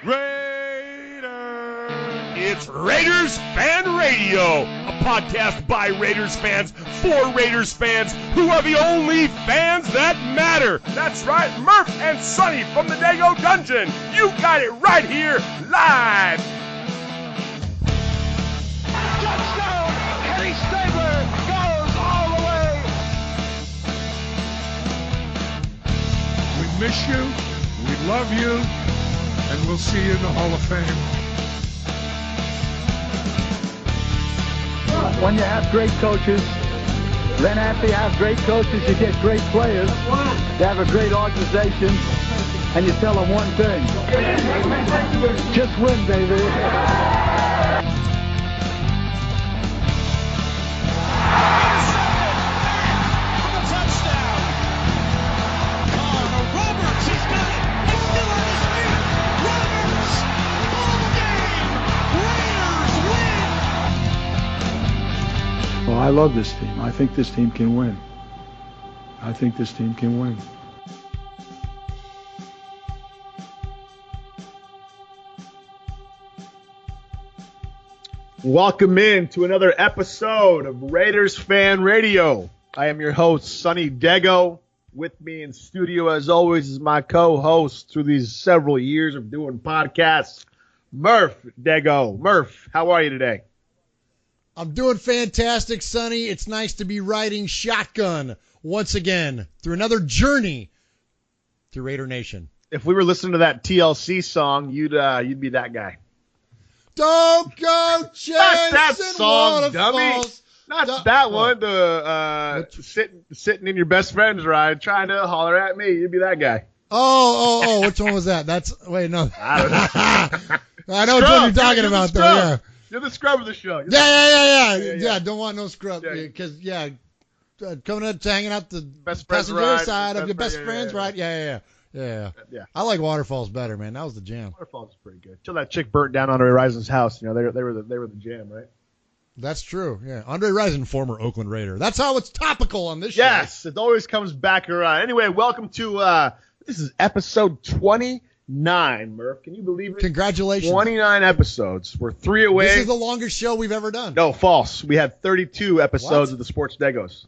Raiders! It's Raiders Fan Radio, a podcast by Raiders fans for Raiders fans who are the only fans that matter. That's right, Murf and Sonny from the Dago Dungeon. You got it right here, live. Touchdown! Kenny Stabler goes all the way. We miss you, we love you, and we'll see you in the Hall of Fame. When you have great coaches, then after you have great coaches, you get great players. You have a great organization, and you tell them one thing. Just win, baby. Well, I love this team. I think this team can win. Welcome in to another episode of Raiders Fan Radio. I am your host, Sonny Dago. With me in studio, as always, is my co-host through these several years of doing podcasts, Murf Dago. Murf, how are you today? I'm doing fantastic, Sonny. It's nice to be riding shotgun once again through another journey to Raider Nation. If we were listening to that TLC song, you'd be that guy. Don't go chasing Not that song, dummy. waterfalls. Not that one. The sitting in your best friend's ride, trying to holler at me. You'd be that guy. Oh! Which one was that? Wait, no. I don't know. I know which one you're talking about, though. Yeah. You're the scrub of the show. Yeah. Don't want no scrub because coming up, hanging out the passenger side of your best friend's ride. Yeah. I like waterfalls better, man. That was the jam. Waterfalls is pretty good. Till that chick burnt down Andre Rison's house. You know, they were the jam, right? That's true. Yeah, Andre Rison, former Oakland Raider. That's how it's topical on this show. Yes, it always comes back around. Anyway, welcome to this is episode 29, Murph. Can you believe it? Congratulations. 29 episodes. We're 3 away. This is the longest show we've ever done. No, false. We had 32 episodes of the Sports Dagos.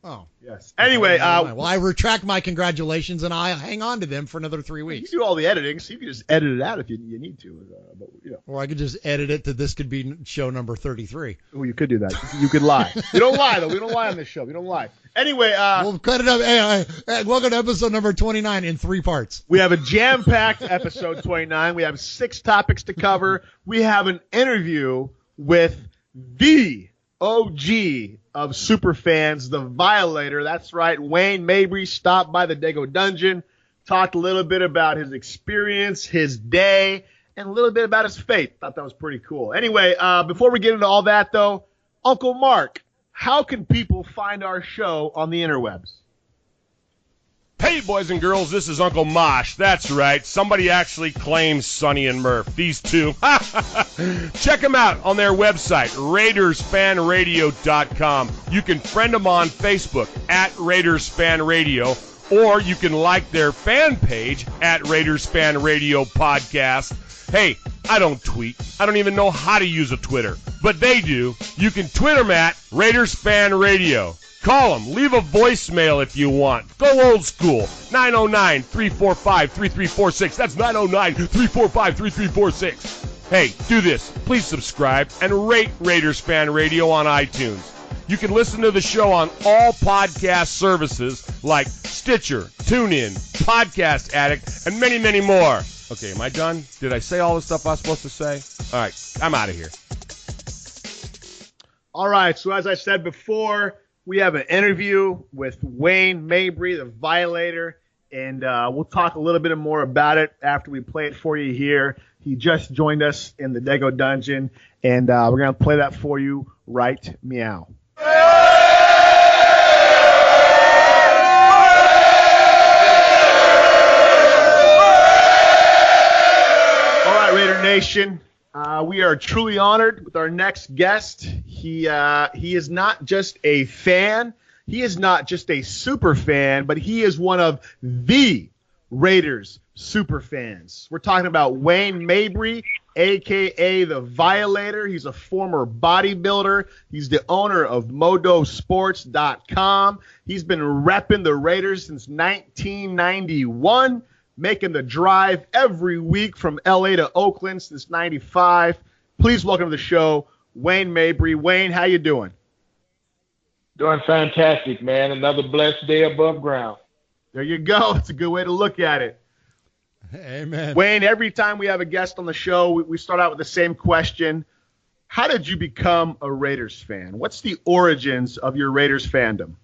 Oh. Yes. Anyway. Well, I retract my congratulations, and I'll hang on to them for another 3 weeks. You do all the editing, so you can just edit it out if you need to. But, you know. Or I could just edit it to this could be show number 33. Oh, you could do that. You could lie. You don't lie, though. We don't lie on this show. We don't lie. Anyway. We'll cut it up. Hey, welcome to episode number 29 in 3 parts. We have a jam-packed episode 29. We have 6 topics to cover. We have an interview with the OG of superfans, the Violator. That's right. Wayne Mabry stopped by the Dago Dungeon, talked a little bit about his experience, his day, and a little bit about his fate. Thought that was pretty cool. Anyway, before we get into all that, though, Uncle Mark, how can people find our show on the interwebs? Hey, boys and girls, this is Uncle Mosh. That's right. Somebody actually claims Sonny and Murf. These two. Check them out on their website, RaidersFanRadio.com. You can friend them on Facebook at Raiders Fan Radio, or you can like their fan page at Raiders Fan Radio Podcast. Hey, I don't tweet. I don't even know how to use a Twitter, but they do. You can tweet them at Raiders Fan Radio. Call them. Leave a voicemail if you want. Go old school. 909-345-3346. That's 909-345-3346. Hey, do this. Please subscribe and rate Raiders Fan Radio on iTunes. You can listen to the show on all podcast services like Stitcher, TuneIn, Podcast Addict, and many, many more. Okay, am I done? Did I say all the stuff I was supposed to say? All right, I'm out of here. All right, so as I said before, we have an interview with Wayne Mabry, the Violator, and we'll talk a little bit more about it after we play it for you here. He just joined us in the Dago Dungeon, and we're going to play that for you right meow. All right, Raider Nation. We are truly honored with our next guest. He is not just a fan. He is not just a super fan, but he is one of the Raiders super fans. We're talking about Wayne Mabry, a.k.a. the Violator. He's a former bodybuilder. He's the owner of ModoSports.com. He's been repping the Raiders since 1991, making the drive every week from L.A. to Oakland since 95. Please welcome to the show, Wayne Mabry. Wayne, how you doing? Doing fantastic, man. Another blessed day above ground. There you go. It's a good way to look at it. Amen. Wayne, every time we have a guest on the show, we start out with the same question. How did you become a Raiders fan? What's the origins of your Raiders fandom?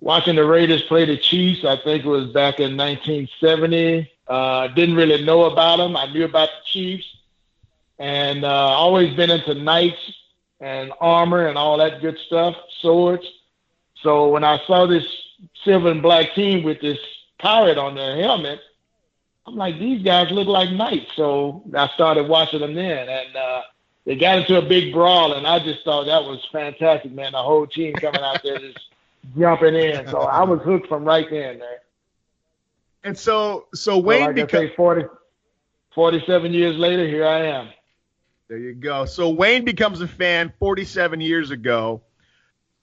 Watching the Raiders play the Chiefs, I think it was back in 1970. Didn't really know about them. I knew about the Chiefs. And always been into knights and armor and all that good stuff, swords. So when I saw this silver and black team with this pirate on their helmet, I'm like, these guys look like knights. So I started watching them then, and they got into a big brawl, and I just thought that was fantastic, man. The whole team coming out there just jumping in. So I was hooked from right then, man. And so Wayne, like I say, 47 years later, here I am. There you go. So Wayne becomes a fan 47 years ago.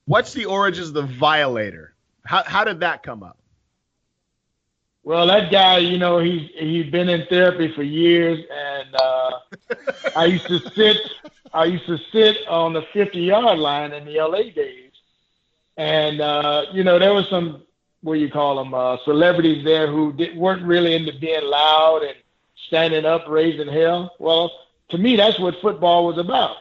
What's the origins of the Violator? How did that come up? Well, that guy, he's been in therapy for years, and I used to sit on the 50-yard line in the LA days, and there was some celebrities there who weren't really into being loud and standing up, raising hell. Well, to me, that's what football was about.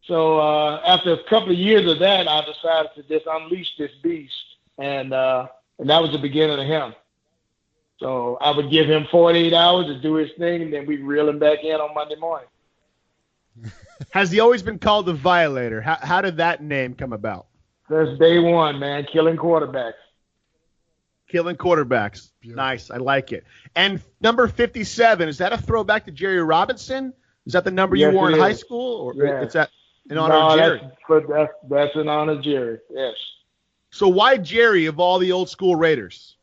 So after a couple of years of that, I decided to just unleash this beast, and that was the beginning of him. So I would give him 48 hours to do his thing, and then we'd reel him back in on Monday morning. Has he always been called the Violator? How did that name come about? Since day one, man, killing quarterbacks. Killing quarterbacks. Beautiful. Nice. I like it. And number 57, is that a throwback to Jerry Robinson? Is that the number you wore in high school? Or it's that in honor of Jerry? That's in honor of Jerry, yes. So why Jerry of all the old school Raiders?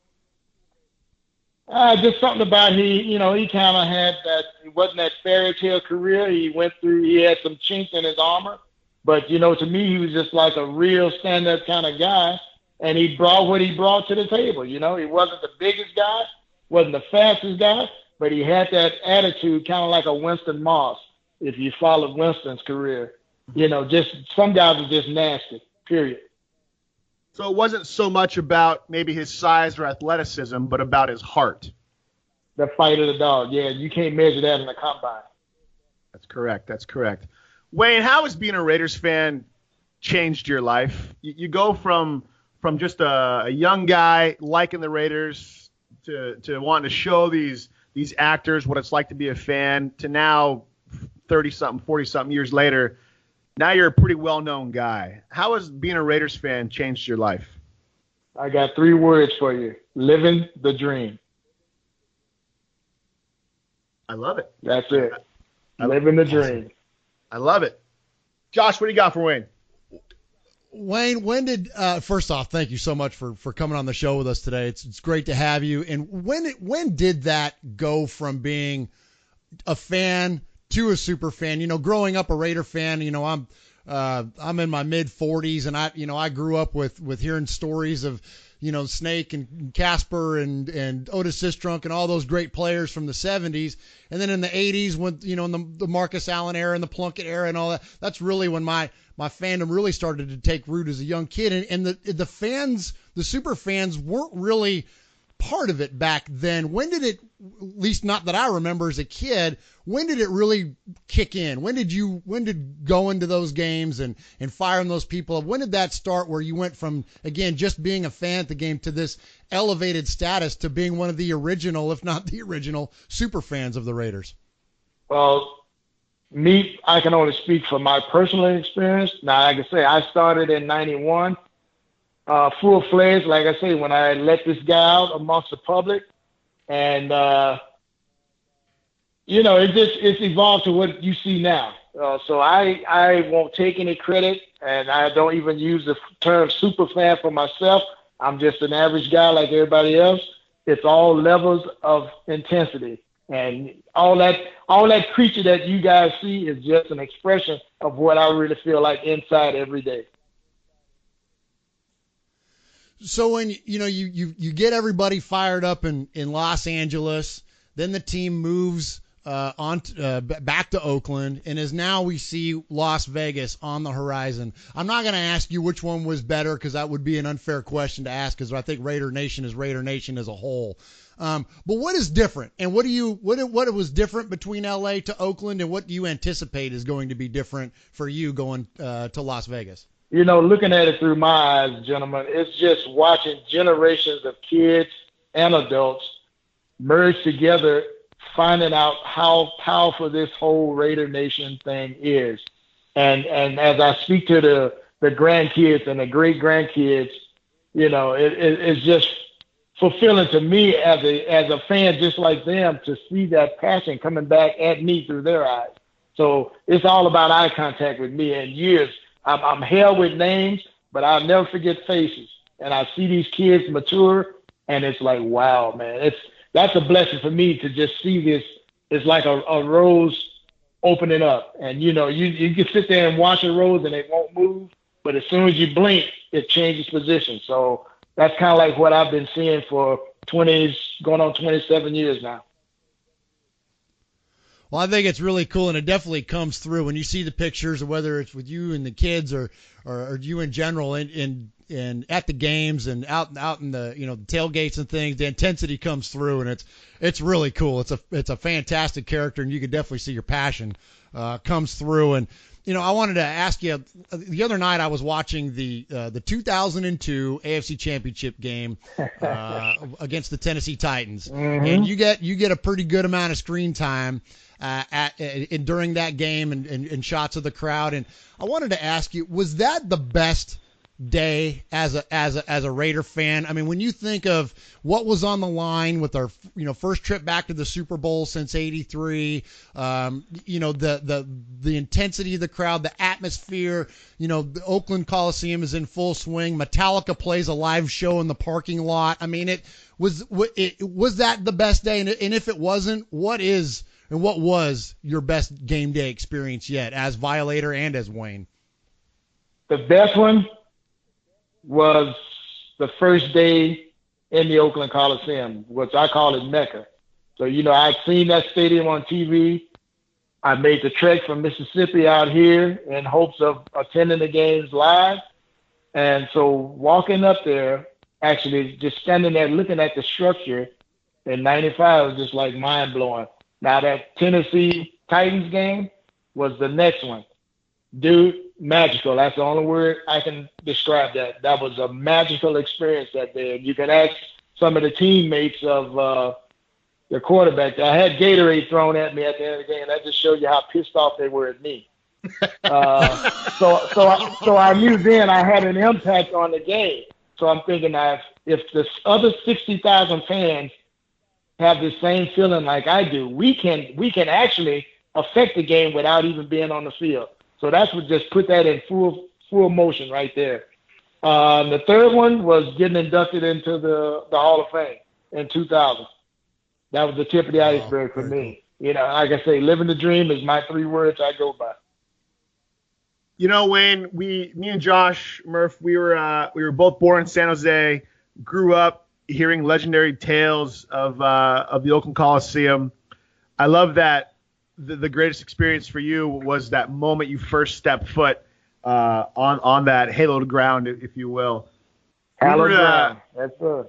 Just something about he kind of had that. It wasn't that fairy tale career he went through. He had some chinks in his armor, but to me he was just like a real stand-up kind of guy, and he brought what he brought to the table. He wasn't the biggest guy, wasn't the fastest guy, but he had that attitude, kind of like a Winston Moss. If you followed Winston's career, just some guys are just nasty. Period. So it wasn't so much about maybe his size or athleticism, but about his heart. The fight of the dog. Yeah, you can't measure that in a combine. That's correct. Wayne, how has being a Raiders fan changed your life? You go from just a young guy liking the Raiders to wanting to show these actors what it's like to be a fan to now 30-something, 40-something years later. Now you're a pretty well-known guy. How has being a Raiders fan changed your life? I got 3 words for you. Living the dream. I love it. That's it. Living the dream. I love it. Josh, what do you got for Wayne? Wayne, when did first off, thank you so much for coming on the show with us today. It's great to have you. And when did that go from being a fan to a super fan? Growing up a Raider fan, I'm in my mid 40s, and I grew up with hearing stories of Snake and Casper and Otis Sistrunk and all those great players from the 70s. And then in the 80s, when in the Marcus Allen era and the Plunkett era and all that, that's really when my fandom really started to take root as a young kid. And the fans, the super fans, weren't really part of it back then. When did it, at least not that I remember as a kid, when did it really kick in? When did going to those games and firing those people up, when did that start where you went from, again, just being a fan at the game to this elevated status to being one of the original, if not the original, super fans of the Raiders? Well, I can only speak from my personal experience. Now, like I say, I started in 91. Full-fledged, like I say, when I let this guy out amongst the public, and it's evolved to what you see now. So I won't take any credit, and I don't even use the term super fan for myself. I'm just an average guy like everybody else, It's all levels of intensity. And all that creature that you guys see is just an expression of what I really feel like inside every day. So when you get everybody fired up in Los Angeles, then the team moves back to Oakland, and as now we see Las Vegas on the horizon. I'm not going to ask you which one was better, because that would be an unfair question to ask, because I think Raider Nation is Raider Nation as a whole. But what is different, and what was different between LA to Oakland, and what do you anticipate is going to be different for you going to Las Vegas? Looking at it through my eyes, gentlemen, it's just watching generations of kids and adults merge together, finding out how powerful this whole Raider Nation thing is. And as I speak to the grandkids and the great-grandkids, it's just fulfilling to me as a fan just like them to see that passion coming back at me through their eyes. So it's all about eye contact with me. And years, I'm held with names, but I'll never forget faces. And I see these kids mature, and it's like, wow, man. That's a blessing for me to just see this. It's like a rose opening up. And, you can sit there and watch a rose and it won't move, but as soon as you blink, it changes position. So that's kind of like what I've been seeing for going on 27 years now. Well, I think it's really cool, and it definitely comes through when you see the pictures, or whether it's with you and the kids or you in general, and at the games and out in the the tailgates and things. The intensity comes through, and it's really cool. It's a fantastic character, and you can definitely see your passion comes through. And I wanted to ask you, the other night I was watching the 2002 AFC Championship game against the Tennessee Titans, and you get a pretty good amount of screen time during that game and shots of the crowd. And I wanted to ask you, was that the best day as a Raider fan? I mean, when you think of what was on the line with our first trip back to the Super Bowl since '83, the intensity of the crowd, the atmosphere, the Oakland Coliseum is in full swing. Metallica plays a live show in the parking lot. I mean, was that the best day? And if it wasn't, what was your best game day experience yet as Violator and as Wayne? The best one was the first day in the Oakland Coliseum, which I call it Mecca. So, I'd seen that stadium on TV. I made the trek from Mississippi out here in hopes of attending the games live. And so walking up there, actually just standing there looking at the structure in 95 was just like mind-blowing. Now, that Tennessee Titans game was the next one. Dude, magical. That's the only word I can describe that. That was a magical experience that day. You can ask some of the teammates of the quarterback. I had Gatorade thrown at me at the end of the game. That just shows you how pissed off they were at me. So I knew then I had an impact on the game. So I'm thinking if the other 60,000 fans have the same feeling like I do, we can actually affect the game without even being on the field. So that's what just put that in full motion right there. The third one was getting inducted into the Hall of Fame in 2000. That was the tip of the iceberg for me. Like I say, living the dream is my 3 words I go by. Wayne, me and Josh Murf, we were both born in San Jose, grew up hearing legendary tales of the Oakland Coliseum. I love that the greatest experience for you was that moment you first stepped foot on that haloed ground, if you will. Haloed ground. That's good.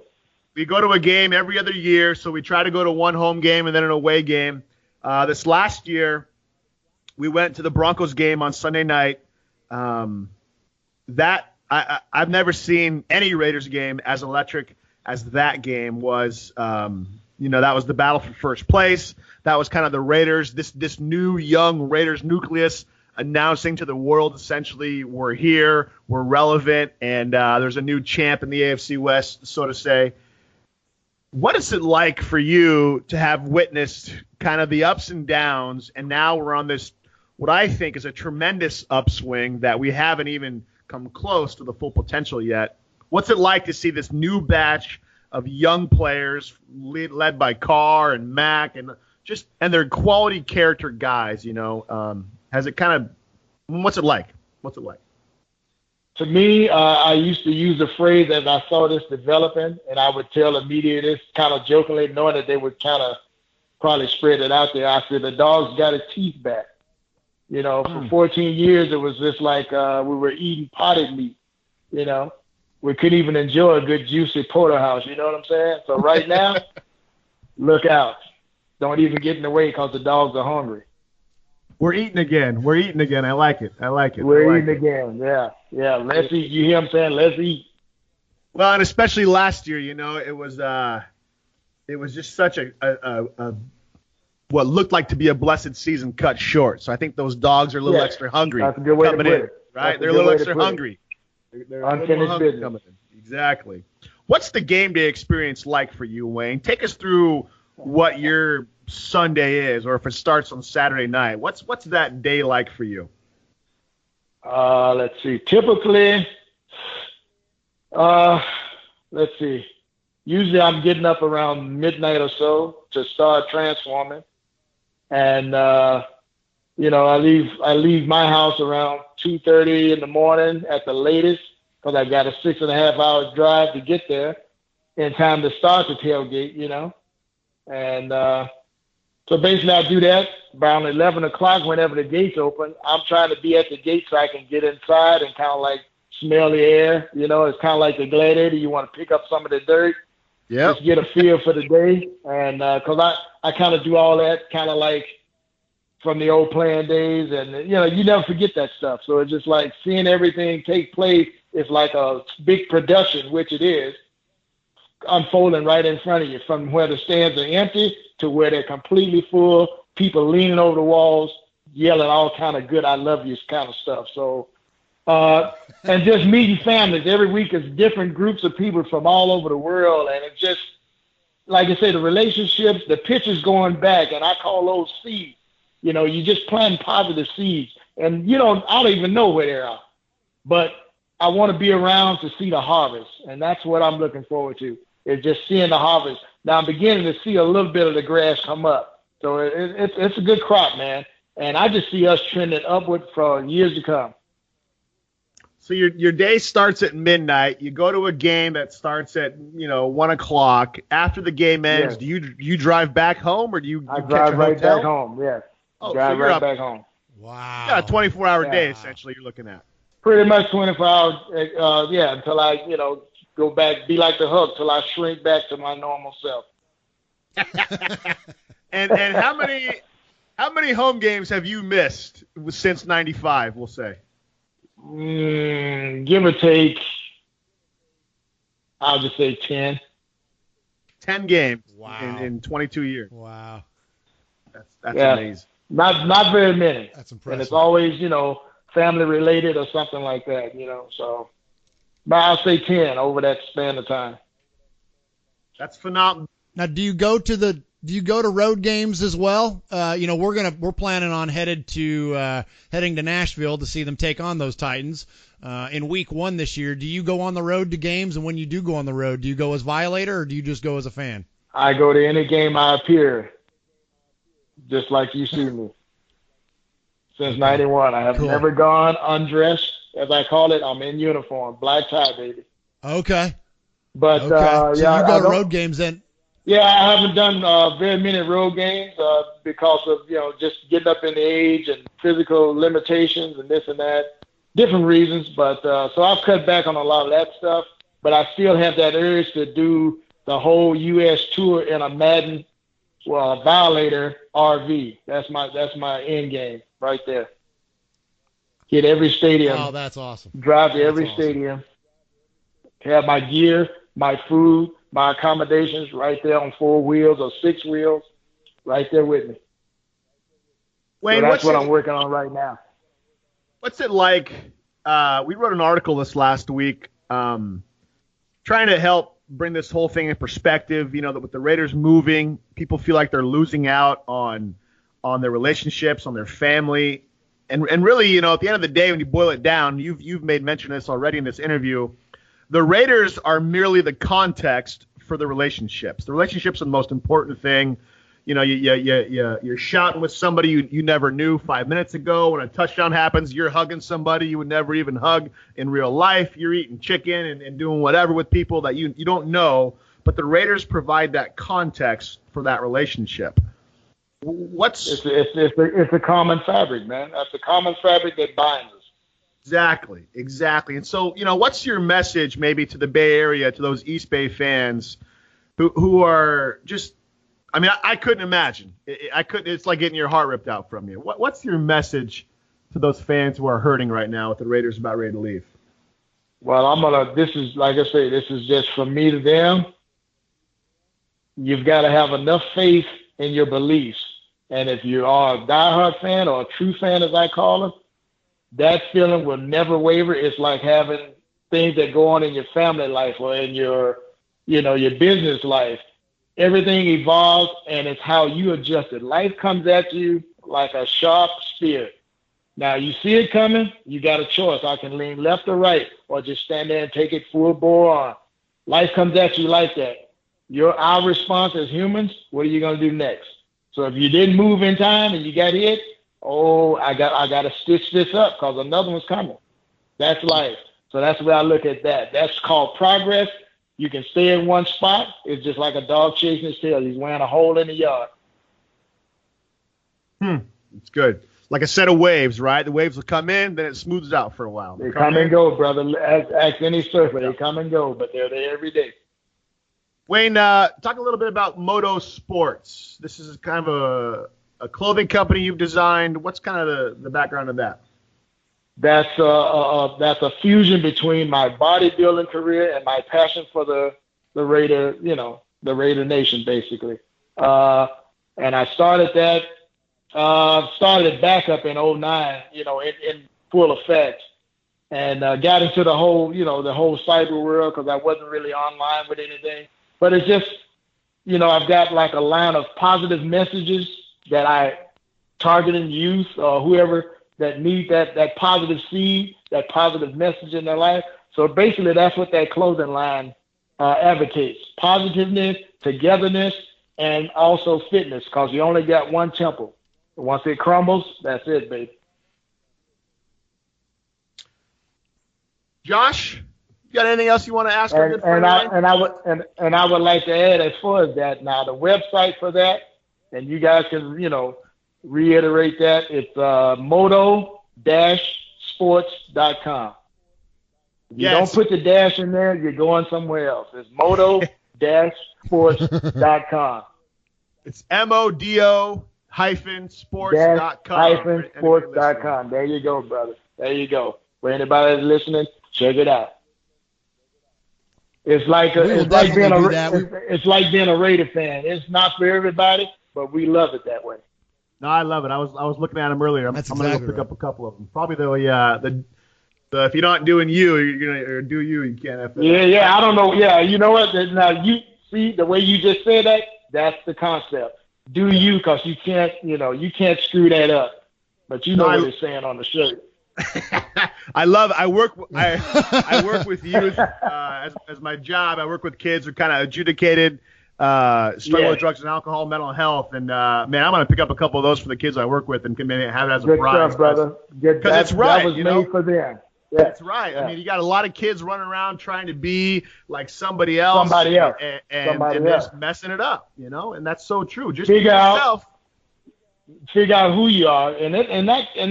We go to a game every other year, so we try to go to one home game and then an away game. This last year, we went to the Broncos game on Sunday night. I've never seen any Raiders game as electric as that game was. That was the battle for first place. That was kind of the Raiders, this new young Raiders nucleus announcing to the world essentially we're here, we're relevant, and there's a new champ in the AFC West, so to say. What is it like for you to have witnessed kind of the ups and downs, and now we're on this, what I think is a tremendous upswing that we haven't even come close to the full potential yet? What's it like to see this new batch of young players led by Carr and Mac and they're quality character guys. Has it kind of what's it like? What's it like? To me, I used to use the phrase as I saw this developing, and I would tell the media this kind of jokingly, knowing that they would kind of probably spread it out there. I said, the dog's got his teeth back. For 14 years, it was just like we were eating potted meat. We couldn't even enjoy a good, juicy porterhouse. You know what I'm saying? So right now, look out. Don't even get in the way because the dogs are hungry. We're eating again. I like it. We're eating again. Yeah. Let's eat. You hear what I'm saying? Let's eat. Well, and especially last year, it was just such a what looked like to be a blessed season cut short. So I think those dogs are a little extra hungry That's a good way coming to put in, it. right? They're a little extra hungry. They're Unfinished business. coming in. Exactly. What's the game day experience like for you, Wayne? Take us through what your Sunday is, or if it starts on Saturday night. What's that day like for you? Let's see. Typically, let's see. Usually I'm getting up around midnight or so to start transforming. And, I leave my house around 2:30 in the morning at the latest because I got a 6.5 hour drive to get there in time to start the tailgate, And so basically I do that around 11 o'clock whenever the gates open. I'm trying to be at the gate so I can get inside and kind of like smell the air. It's kind of like the Gladiator. You want to pick up some of the dirt. Yeah. Just get a feel for the day. And because I kind of do all that kind of like from the old playing days. And, you never forget that stuff. So it's just like seeing everything take place is like a big production, which it is, unfolding right in front of you from where the stands are empty to where they're completely full, people leaning over the walls, yelling all kind of good I love you kind of stuff. So, and just meeting families. Every week is different groups of people from all over the world. And it's just, like I say, the relationships, the pictures going back, and I call those seeds. You just plant positive seeds. And, I don't even know where they are. But I want to be around to see the harvest. And that's what I'm looking forward to, is just seeing the harvest. Now I'm beginning to see a little bit of the grass come up. So it's a good crop, man. And I just see us trending upward for years to come. So your day starts at midnight. You go to a game that starts at 1 o'clock. After the game ends, Yes. do you drive back home or do you I catch drive a right hotel? back home, yes. Oh, Drive so you're right up, back home. Wow. you got a 24-hour day Yeah. essentially you're looking at. Pretty much 24 hours, until I, go back, be like the Hook, till I shrink back to my normal self. And how many home games have you missed since '95? We'll say. Give or take, I'll just say 10. 10 games Wow. in 22 years. Wow. That's Yeah. amazing. Not very many. That's And impressive. it's always, family related or something like that, so. But I'll say 10 over that span of time. That's phenomenal. Now, do you go to road games as well? We're planning on heading to Nashville to see them take on those Titans in week 1 this year. Do you go on the road to games? And when you do go on the road, do you go as Violator or do you just go as a fan? I go to any game I appear, just like you see me. Since 91, I have Cool. never gone undressed, as I call it. I'm in uniform, black tie, baby. Okay. But Okay. So I you go to don't- road games then? Yeah, I haven't done very many road games because of just getting up in the age and physical limitations and this and that, different reasons. But so I've cut back on a lot of that stuff. But I still have that urge to do the whole U.S. tour in a a Violator RV. That's my end game right there. Hit every stadium. Oh, that's awesome. Drive to every That's awesome. stadium. Have my gear, my food, my accommodations right there on 4 wheels or 6 wheels, right there with me. Wayne, So that's what I'm working on right now. What's it like? We wrote an article this last week trying to help bring this whole thing in perspective. That with the Raiders moving, people feel like they're losing out on their relationships, on their family. And really, at the end of the day, when you boil it down, you've made mention of this already in this interview, the Raiders are merely the context for the relationships. The relationships are the most important thing. You know, you're shouting with somebody you never knew 5 minutes ago. When a touchdown happens, you're hugging somebody you would never even hug in real life. You're eating chicken and doing whatever with people that you don't know. But the Raiders provide that context for that relationship. It's a common fabric, man. That's a common fabric that binds us. Exactly. And so, you know, what's your message maybe to the Bay Area, to those East Bay fans who are just, I mean, I couldn't imagine. It's like getting your heart ripped out from you. What's your message to those fans who are hurting right now with the Raiders about ready to leave? Well, this is, like I say, this is just from me to them. You've got to have enough faith in your beliefs. And if you are a diehard fan or a true fan, as I call them, that feeling will never waver. It's like having things that go on in your family life or in your business life. Everything evolves, and it's how you adjust it. Life comes at you like a sharp spear. Now, you see it coming, you got a choice. I can lean left or right, or just stand there and take it full bore on. Life comes at you like that. Our response as humans, what are you going to do next? So if you didn't move in time and you got hit, I got to stitch this up because another one's coming. That's life. So that's the way I look at that. That's called progress. You can stay in one spot. It's just like a dog chasing his tail. He's wearing a hole in the yard. It's good. Like a set of waves, right? The waves will come in, then it smooths out for a while. They come and go, brother. Ask any surfer. They come and go, but they're there every day. Wayne, talk a little bit about Moto Sports. This is kind of a clothing company you've designed. What's kind of the background of that? That's a fusion between my bodybuilding career and my passion for the Raider, the Raider Nation, basically. And I started that. Started back up in 2009, in full effect, and got into the whole cyber world because I wasn't really online with anything. But it's just, I've got like a line of positive messages that I target in youth or whoever that need that positive seed, that positive message in their life. So basically that's what that clothing line advocates: positiveness, togetherness, and also fitness, because you only got one temple. Once it crumbles, that's it, baby. Josh, you got anything else you want to ask? I would like to add, as far as that, now the website for that, and you guys can reiterate that. It's moto-sports.com. If you don't put the dash in there, you're going somewhere else. It's moto-sports.com. It's MODO-sports.com. Sports.com. There you go, brother. There you go. For anybody that's listening, check it out. It's like being a Raider fan. It's not for everybody, but we love it that way. No, I love it. I was looking at them earlier. I'm gonna go pick up a couple of them. Probably the if you're not doing you're gonna do you. You can't. Yeah. I don't know. Yeah, you know what? Now you see the way you just said that. That's the concept. Do you? Because you can't. You can't screw that up. But what it's saying on the shirt. I work with youth as my job. I work with kids who are kind of adjudicated, struggle with drugs and alcohol, mental health, and man, I'm gonna pick up a couple of those for the kids I work with and maybe have it as a Good prize, stuff, brother. Because it's right. That was made for them. Yeah. That's right. Yeah. I mean, you got a lot of kids running around trying to be like somebody else. And just messing it up, and that's so true. Just figure yourself. Figure out who you are, and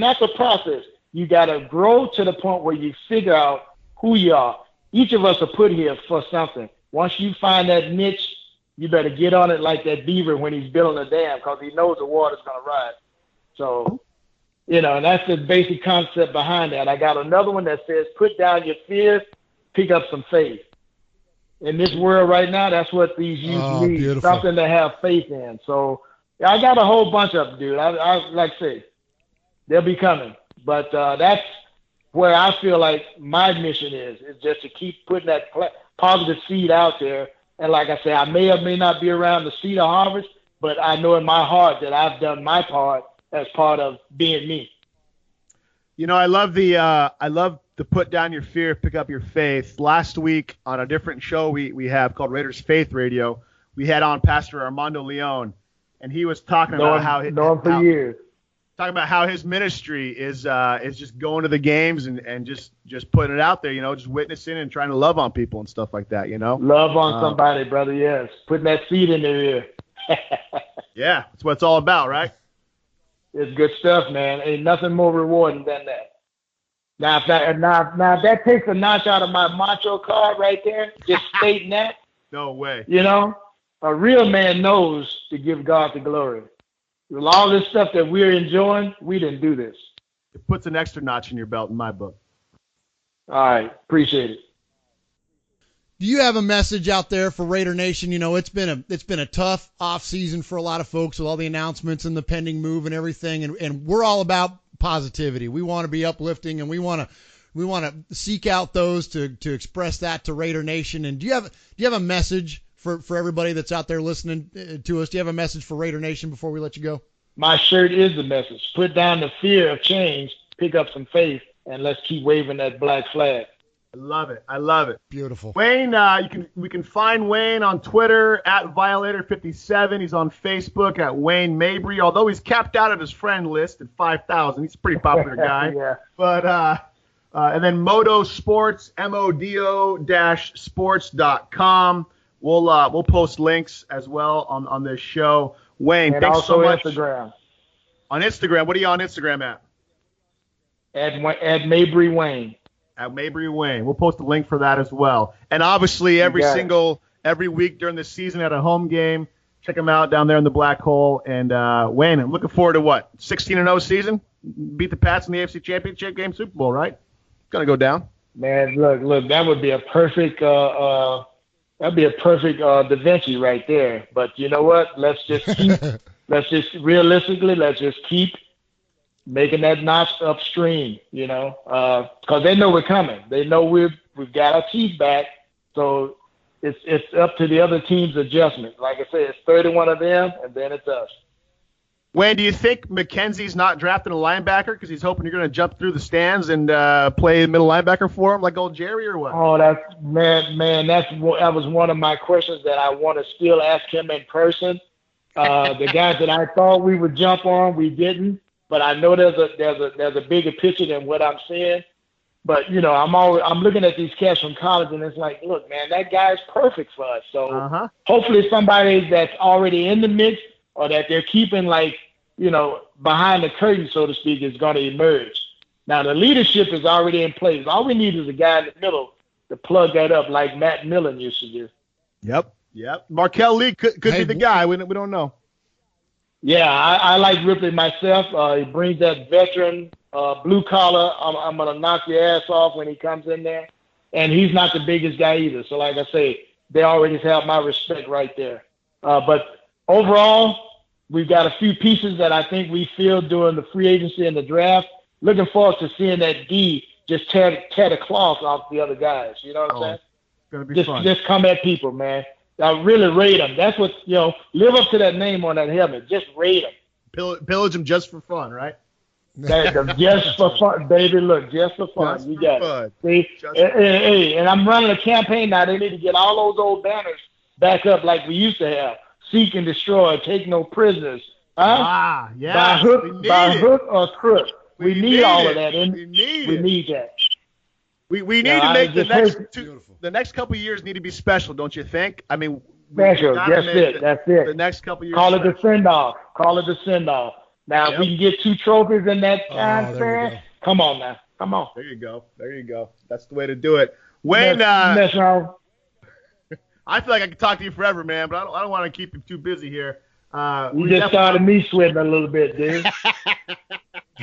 that's a process. You got to grow to the point where you figure out who you are. Each of us are put here for something. Once you find that niche, you better get on it like that beaver when he's building a dam, because he knows the water's going to rise. So, and that's the basic concept behind that. I got another one that says, put down your fears, pick up some faith. In this world right now, that's what these youth need, beautiful. Something to have faith in. So I got a whole bunch of them, dude. I like I say, they'll be coming. But that's where I feel like my mission is just to keep putting that positive seed out there. And like I say, I may or may not be around to see the harvest, but I know in my heart that I've done my part as part of being me. I love to put down your fear, pick up your faith. Last week on a different show we have called Raiders Faith Radio, we had on Pastor Armando Leon, and he was talking about talking about how his ministry is just going to the games and just putting it out there, just witnessing and trying to love on people and stuff like that, Love on somebody, brother, yes. Putting that seed in their ear. Yeah, that's what it's all about, right? It's good stuff, man. Ain't nothing more rewarding than that. Now, if that takes a notch out of my macho card right there, just stating that. No way. A real man knows to give God the glory. With all this stuff that we're enjoying, we didn't do this. It puts an extra notch in your belt in my book. All right. Appreciate it. Do you have a message out there for Raider Nation? It's been a tough off season for a lot of folks with all the announcements and the pending move and everything, and we're all about positivity. We want to be uplifting, and we want to seek out those to express that to Raider Nation. And do you have a message for everybody that's out there listening to us? Do you have a message for Raider Nation before we let you go? My shirt is the message. Put down the fear of change, pick up some faith, and let's keep waving that black flag. I love it. Beautiful. Wayne, we can find Wayne on Twitter at Violator57. He's on Facebook at Wayne Mabry, although he's capped out at his friend list at 5,000. He's a pretty popular guy. Yeah. But and then Modo Sports, modo-sports.com. We'll post links as well on this show. Wayne, and thanks also so much. Instagram. On Instagram, what are you on Instagram at? At Mabry Wayne. At Mabry Wayne. We'll post a link for that as well. And obviously every week during the season at a home game, check them out down there in the Black Hole. And Wayne, I'm looking forward to what? 16-0 season? Beat the Pats in the AFC Championship game, Super Bowl, right? It's gonna go down. Man, look, that would be a perfect Da Vinci right there. But you know what? Let's just keep keep making that notch upstream, because they know we're coming. They know we've got our teeth back. So it's up to the other team's adjustment. Like I said, it's 31 of them, and then it's us. Wayne, do you think McKenzie's not drafting a linebacker because he's hoping you're going to jump through the stands and play middle linebacker for him like old Jerry, or what? Oh, that was one of my questions that I want to still ask him in person. The guys that I thought we would jump on, we didn't. But I know there's a bigger picture than what I'm seeing. But I'm looking at these cats from college, and it's like, look, man, that guy's perfect for us. So hopefully somebody that's already in the mix or that they're keeping behind the curtain, so to speak, is going to emerge. Now the leadership is already in place. All we need is a guy in the middle to plug that up, like Matt Millen used to do. Yep. Markel Lee could be the guy. We don't know. Yeah, I like Ripley myself. He brings that veteran blue collar. I'm going to knock your ass off when he comes in there. And he's not the biggest guy either. So like I say, they already have my respect right there. But overall, we've got a few pieces that I think we filled during the free agency and the draft. Looking forward to seeing that D just tear the cloth off the other guys. You know what I'm saying? It's going to be fun. Just come at people, man. I really rate them. That's what, live up to that name on that helmet. Just rate them. Pillage them just for fun, right? Just for fun, baby. Look, just for fun. Just you for got fun. it. See? Hey, and I'm running a campaign now. They need to get all those old banners back up like we used to have. Seek and destroy, take no prisoners. Huh? Yeah. By hook or crook. We need all of that. We need that. We need to make the next couple of years need to be special, don't you think? I mean, special. That's it. The next couple of years. Call it the send-off. Now, if we can get 2 trophies in that time span, come on now. Come on. There you go. That's the way to do it. Wayne, I feel like I could talk to you forever, man, but I don't want to keep you too busy here. You just started me sweating a little bit, dude.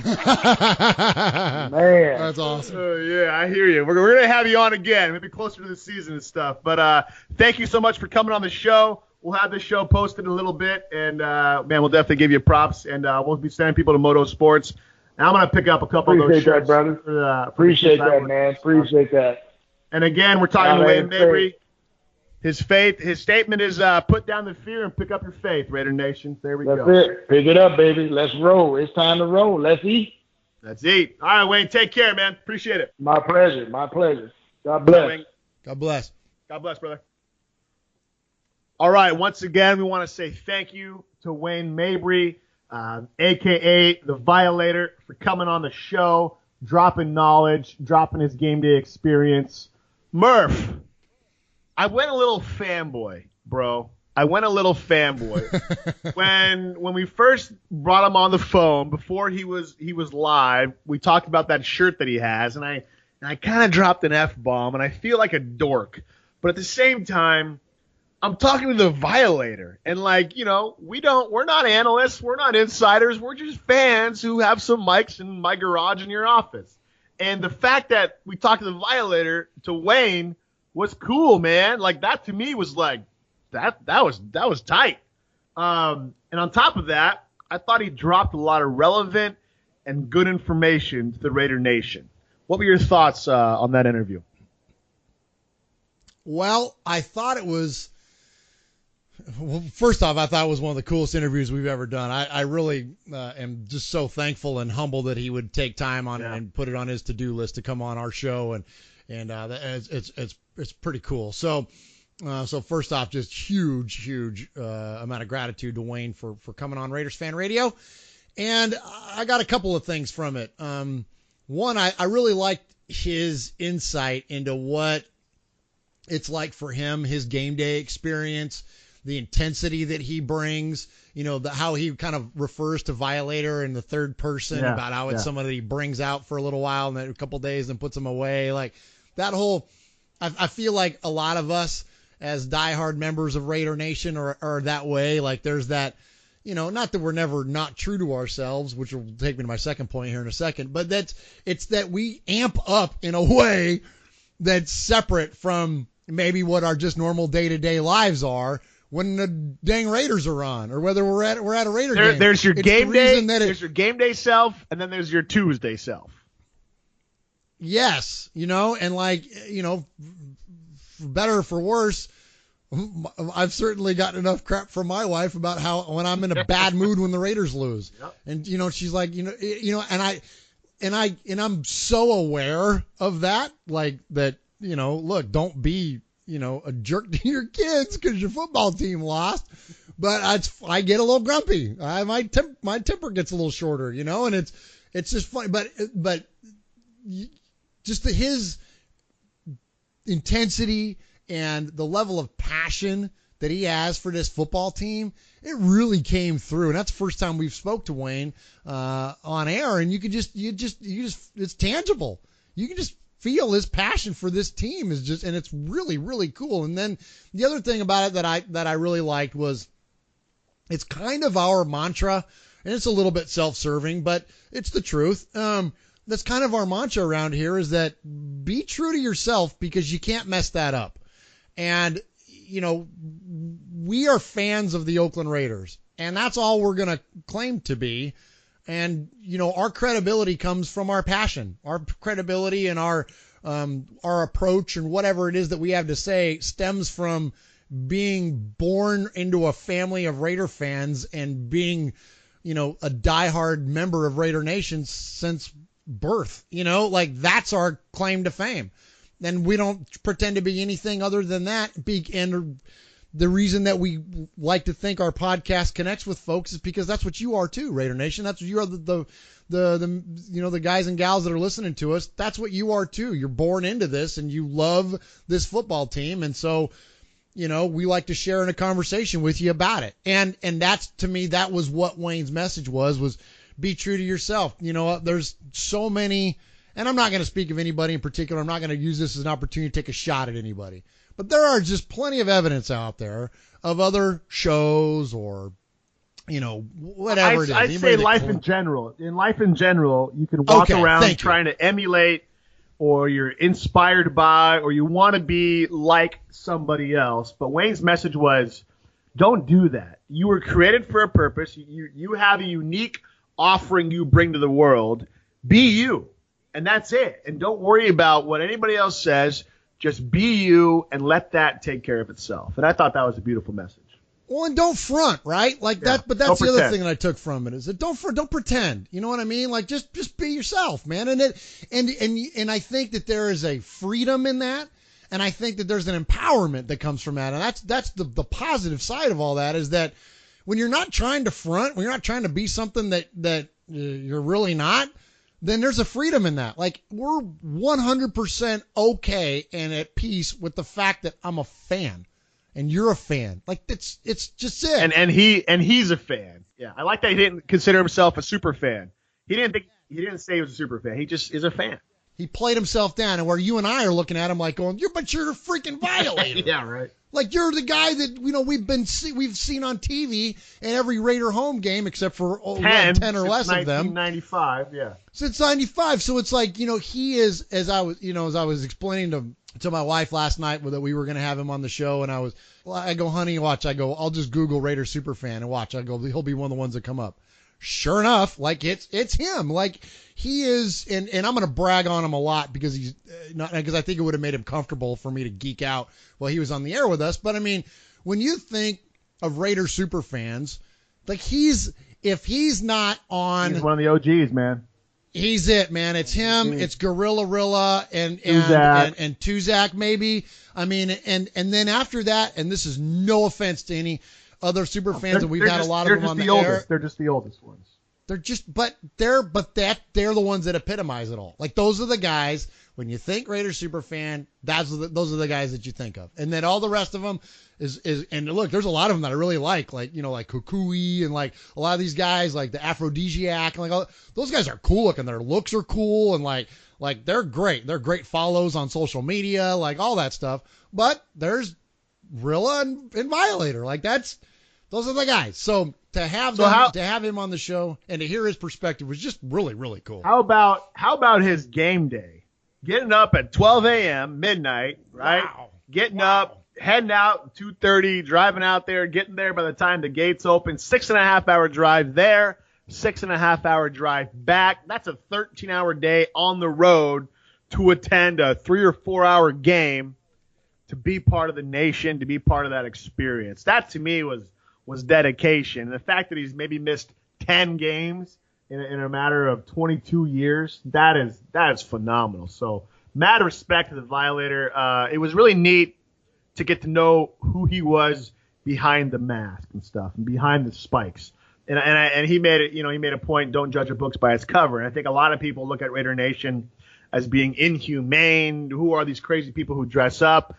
Man, that's awesome. Yeah, I hear you. We're going to have you on again, maybe closer to the season and stuff. But thank you so much for coming on the show. We'll have this show posted in a little bit, and man, we'll definitely give you props, and we'll be sending people to Moto Sports. And I'm going to pick up a couple of those shirts. Appreciate that, brother. Appreciate that, man. Appreciate that. And again, we're talking to Wayne Mabry. His statement is put down the fear and pick up your faith, Raider Nation. There we go. That's it. Pick it up, baby. Let's roll. It's time to roll. Let's eat. That's it. All right, Wayne, take care, man. Appreciate it. My pleasure. My pleasure. God bless. Wayne. God bless. God bless, brother. All right, once again, we want to say thank you to Wayne Mabry, a.k.a. the Violator, for coming on the show, dropping knowledge, dropping his game day experience. Murph, I went a little fanboy, bro. When we first brought him on the phone, before he was live, we talked about that shirt that he has, and I kind of dropped an F-bomb, and I feel like a dork. But at the same time, I'm talking to the Violator, and we're not analysts, we're not insiders, we're just fans who have some mics in my garage in your office. And the fact that we talked to the Violator, to Wayne, was cool, man. Like, that to me was like, that was tight. And on top of that, I thought he dropped a lot of relevant and good information to the Raider Nation. What were your thoughts on that interview? Well, I thought it was. Well, first off, I thought it was one of the coolest interviews we've ever done. I really am just so thankful and humble that he would take time on it and put it on his to-do list to come on our show, and it's pretty cool. So first off, just huge amount of gratitude to Wayne for coming on Raiders Fan Radio, and I got a couple of things from it. One, I really liked his insight into what it's like for him, his game day experience, the intensity that he brings, how he kind of refers to Violator in the third person, about how it's somebody he brings out for a little while and then a couple days and puts him away. Like that whole, I feel like a lot of us as diehard members of Raider Nation are that way. Like there's that, not that we're never not true to ourselves, which will take me to my second point here in a second, but it's that we amp up in a way that's separate from maybe what our just normal day-to-day lives are when the dang Raiders are on, or whether we're at a Raider game. There's your game day. There's your game day self, and then there's your Tuesday self. Yes, and for better or for worse, I've certainly gotten enough crap from my wife about how when I'm in a bad mood when the Raiders lose, and she's like, and I'm so aware of that, like that, look, don't be, a jerk to your kids because your football team lost, but I get a little grumpy. My temper gets a little shorter, and it's just funny, but just his intensity and the level of passion that he has for this football team, it really came through. And that's the first time we've spoke to Wayne on air, and you it's tangible. You can just feel his passion for this team and it's really, really cool. And then the other thing about it that I really liked was it's kind of our mantra, and it's a little bit self-serving, but it's the truth. That's kind of our mantra around here, is that be true to yourself, because you can't mess that up. And, we are fans of the Oakland Raiders, and that's all we're going to claim to be. And, our credibility comes from our passion. Our credibility and our approach and whatever it is that we have to say stems from being born into a family of Raider fans and being, a diehard member of Raider Nation since birth. That's our claim to fame. And we don't pretend to be anything other than that. And the reason that we like to think our podcast connects with folks is because that's what you are too, Raider Nation. That's what you are, the guys and gals that are listening to us. That's what you are too. You're born into this and you love this football team. And so, we like to share in a conversation with you about it. And that's, to me, that was what Wayne's message was be true to yourself. There's so many, and I'm not going to speak of anybody in particular. I'm not going to use this as an opportunity to take a shot at anybody. But there are just plenty of evidence out there of other shows or, whatever it is. I'd say life in general. In life in general, you can walk around trying to emulate, or you're inspired by, or you want to be like somebody else. But Wayne's message was, don't do that. You were created for a purpose. You have a unique offering you bring to the world. Be you. And that's it. And don't worry about what anybody else says. Just be you and let that take care of itself. And I thought that was a beautiful message. Well, and don't front, right? Like that, but that's the other thing that I took from it is that don't pretend. You know what I mean? Like just be yourself, man. And I think that there is a freedom in that, and I think that there's an empowerment that comes from that, and that's the positive side of all that is that when you're not trying to front, when you're not trying to be something that you're really not, then there's a freedom in that. Like we're 100% okay and at peace with the fact that I'm a fan. And you're a fan. Like it's just it. And he's a fan. Yeah. I like that he didn't consider himself a super fan. He didn't say he was a super fan. He just is a fan. He played himself down, and where you and I are looking at him like going, but you're a freaking Violator. Yeah, right. Like you're the guy that we've seen on TV in every Raider home game except for 10 or less of them. 1995, yeah. Since 95. So it's like, he is, as I was explaining to my wife last night that we were going to have him on the show, and I go, honey, watch. I go, I'll just Google Raider Superfan and watch. I go, he'll be one of the ones that come up. Sure enough, like it's him. Like he is, and I'm going to brag on him a lot because he's not, because I think it would have made him comfortable for me to geek out while he was on the air with us. But I mean, when you think of Raider Superfans, like if he's not on, he's one of the OGs, man. He's it, man. It's him. It's Gorilla Rilla and Tuzak maybe. I mean, and then after that, and this is no offense to any other super fans, and we've had a lot of them on the air. They're just the oldest ones. They're the ones that epitomize it all. Like those are the guys. When you think Raider Superfan, those are the guys that you think of, and then all the rest of them is and look, there's a lot of them that I really like like Kukui and like a lot of these guys like the Aphrodisiac and like those guys are cool looking. Their looks are cool and like they're great. They're great follows on social media, like all that stuff. But there's Rilla and Violator, like those are the guys. So to have him on the show and to hear his perspective was just really, really cool. How about his game day? Getting up at 12 a.m., midnight, right? Wow. Getting up, heading out 2:30, driving out there, getting there by the time the gates open. 6.5-hour drive there, 6.5-hour drive back. That's a 13-hour day on the road to attend a 3 or 4 hour game, to be part of the nation, to be part of that experience. That to me was dedication. And the fact that he's maybe missed 10 games in a matter of 22 years, that is phenomenal. So mad respect to the Violator. It was really neat to get to know who he was behind the mask and stuff, and behind the spikes. And he made it. He made a point: don't judge a book by its cover. And I think a lot of people look at Raider Nation as being inhumane. Who are these crazy people who dress up?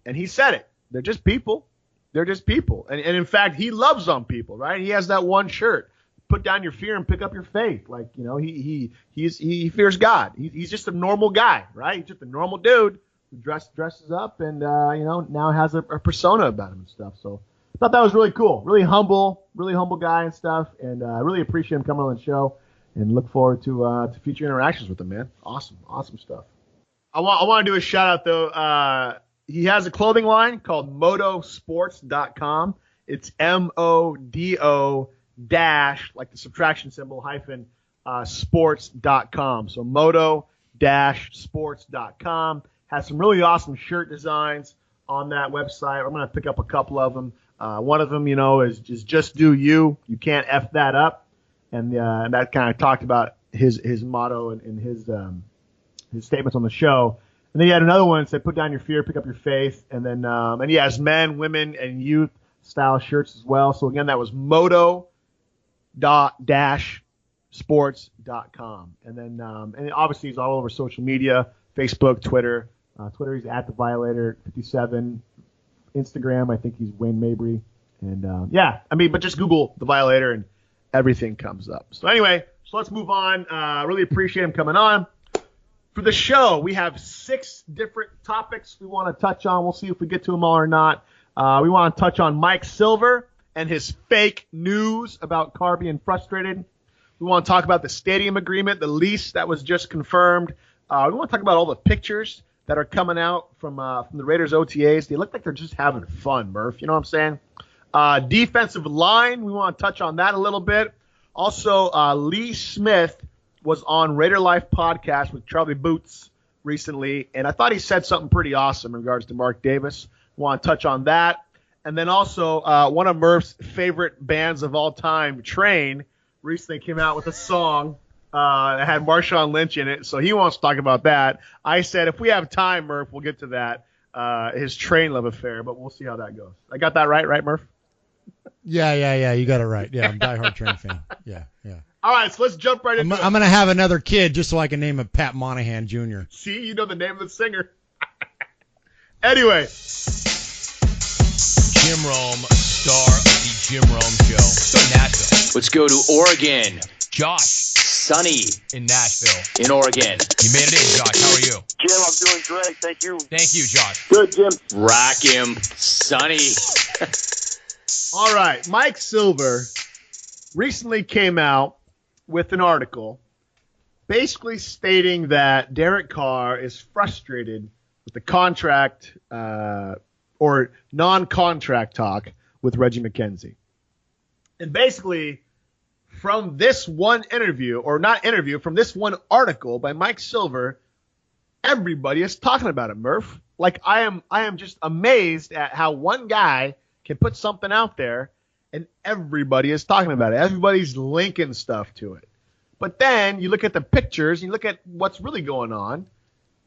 And he said it. They're just people. They're just people. And in fact, he loves on people, right? He has that one shirt. Put down your fear and pick up your faith. Like, he fears God. He's just a normal guy, right? He's just a normal dude who dresses up and, now has a persona about him and stuff. So I thought that was really cool. Really humble guy and stuff. And I really appreciate him coming on the show and look forward to future interactions with him, man. Awesome stuff. I want to do a shout out though. He has a clothing line called modosports.com. It's MODO dash, like the subtraction symbol, hyphen, sports.com. So modo-sports.com has some really awesome shirt designs on that website. I'm going to pick up a couple of them. One of them, is just do you. You can't F that up. And that kind of talked about his motto and his statements on the show. And then he had another one that said, put down your fear, pick up your faith. And then, and he has men, women, and youth style shirts as well. So again, that was modo-sports.com. And then, and obviously he's all over social media, Facebook, Twitter. Twitter, he's at the Violator 57. Instagram, I think he's Wayne Mabry. And but just Google the Violator and everything comes up. So anyway, let's move on. Really appreciate him coming on. For the show, we have 6 different topics we want to touch on. We'll see if we get to them all or not. We want to touch on Mike Silver and his fake news about Carr being frustrated. We want to talk about the stadium agreement, the lease that was just confirmed. We want to talk about all the pictures that are coming out from the Raiders OTAs. They look like they're just having fun, Murph. You know what I'm saying? Defensive line, we want to touch on that a little bit. Also, Lee Smith was on Raider Life podcast with Charlie Boots recently, and I thought he said something pretty awesome in regards to Mark Davis. We want to touch on that. And then also one of Murph's favorite bands of all time, Train, recently came out with a song that had Marshawn Lynch in it, so he wants to talk about that. I said if we have time, Murph, we'll get to that, his Train love affair, but we'll see how that goes. I got that right, Murph? Yeah. You got it right. Yeah, I'm a diehard Train fan. Yeah. All right, so let's jump right into it. I'm going to have another kid just so I can name him Pat Monahan Jr. See, you know the name of the singer. Anyway. Jim Rome, star of the Jim Rome Show. So Nashville. Let's go to Oregon. Josh. Sunny. In Nashville. In Oregon. You made it in, Josh. How are you? Jim, I'm doing great. Thank you. Thank you, Josh. Good, Jim. Rock him. Sunny. All right. Mike Silver recently came out with an article basically stating that Derek Carr is frustrated with the contract or non-contract talk with Reggie McKenzie. And basically, from this one interview, or not interview, from this one article by Mike Silver, everybody is talking about it, Murph. Like, I am just amazed at how one guy can put something out there and everybody is talking about it. Everybody's linking stuff to it. But then you look at the pictures, you look at what's really going on.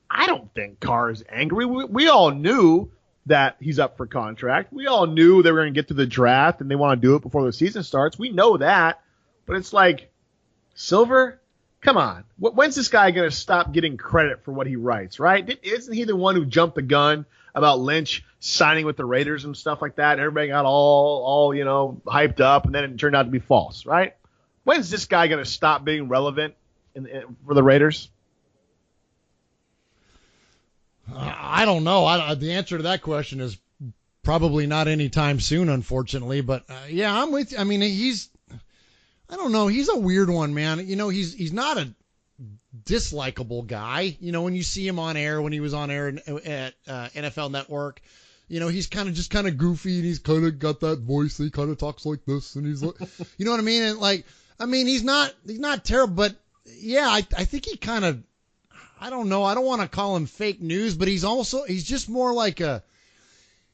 I don't think Carr is angry. We all knew that he's up for contract. We all knew they were going to get to the draft and they want to do it before the season starts. We know that. But it's like, Silver, come on. When's this guy going to stop getting credit for what he writes, right? Isn't he the one who jumped the gun about Lynch signing with the Raiders and stuff like that? And everybody got all hyped up, and then it turned out to be false, right? When's this guy going to stop being relevant for the Raiders? I don't know. The answer to that question is probably not anytime soon, unfortunately. But yeah, I'm with you. I mean, I don't know. He's a weird one, man. He's not a dislikable guy. When you see him on air, when he was on air at NFL Network, he's kind of goofy, and he's kind of got that voice. He kind of talks like this, and he's like, you know what I mean? And he's not terrible, but yeah, I think he kind of, I don't know. I don't want to call him fake news, but he's just more like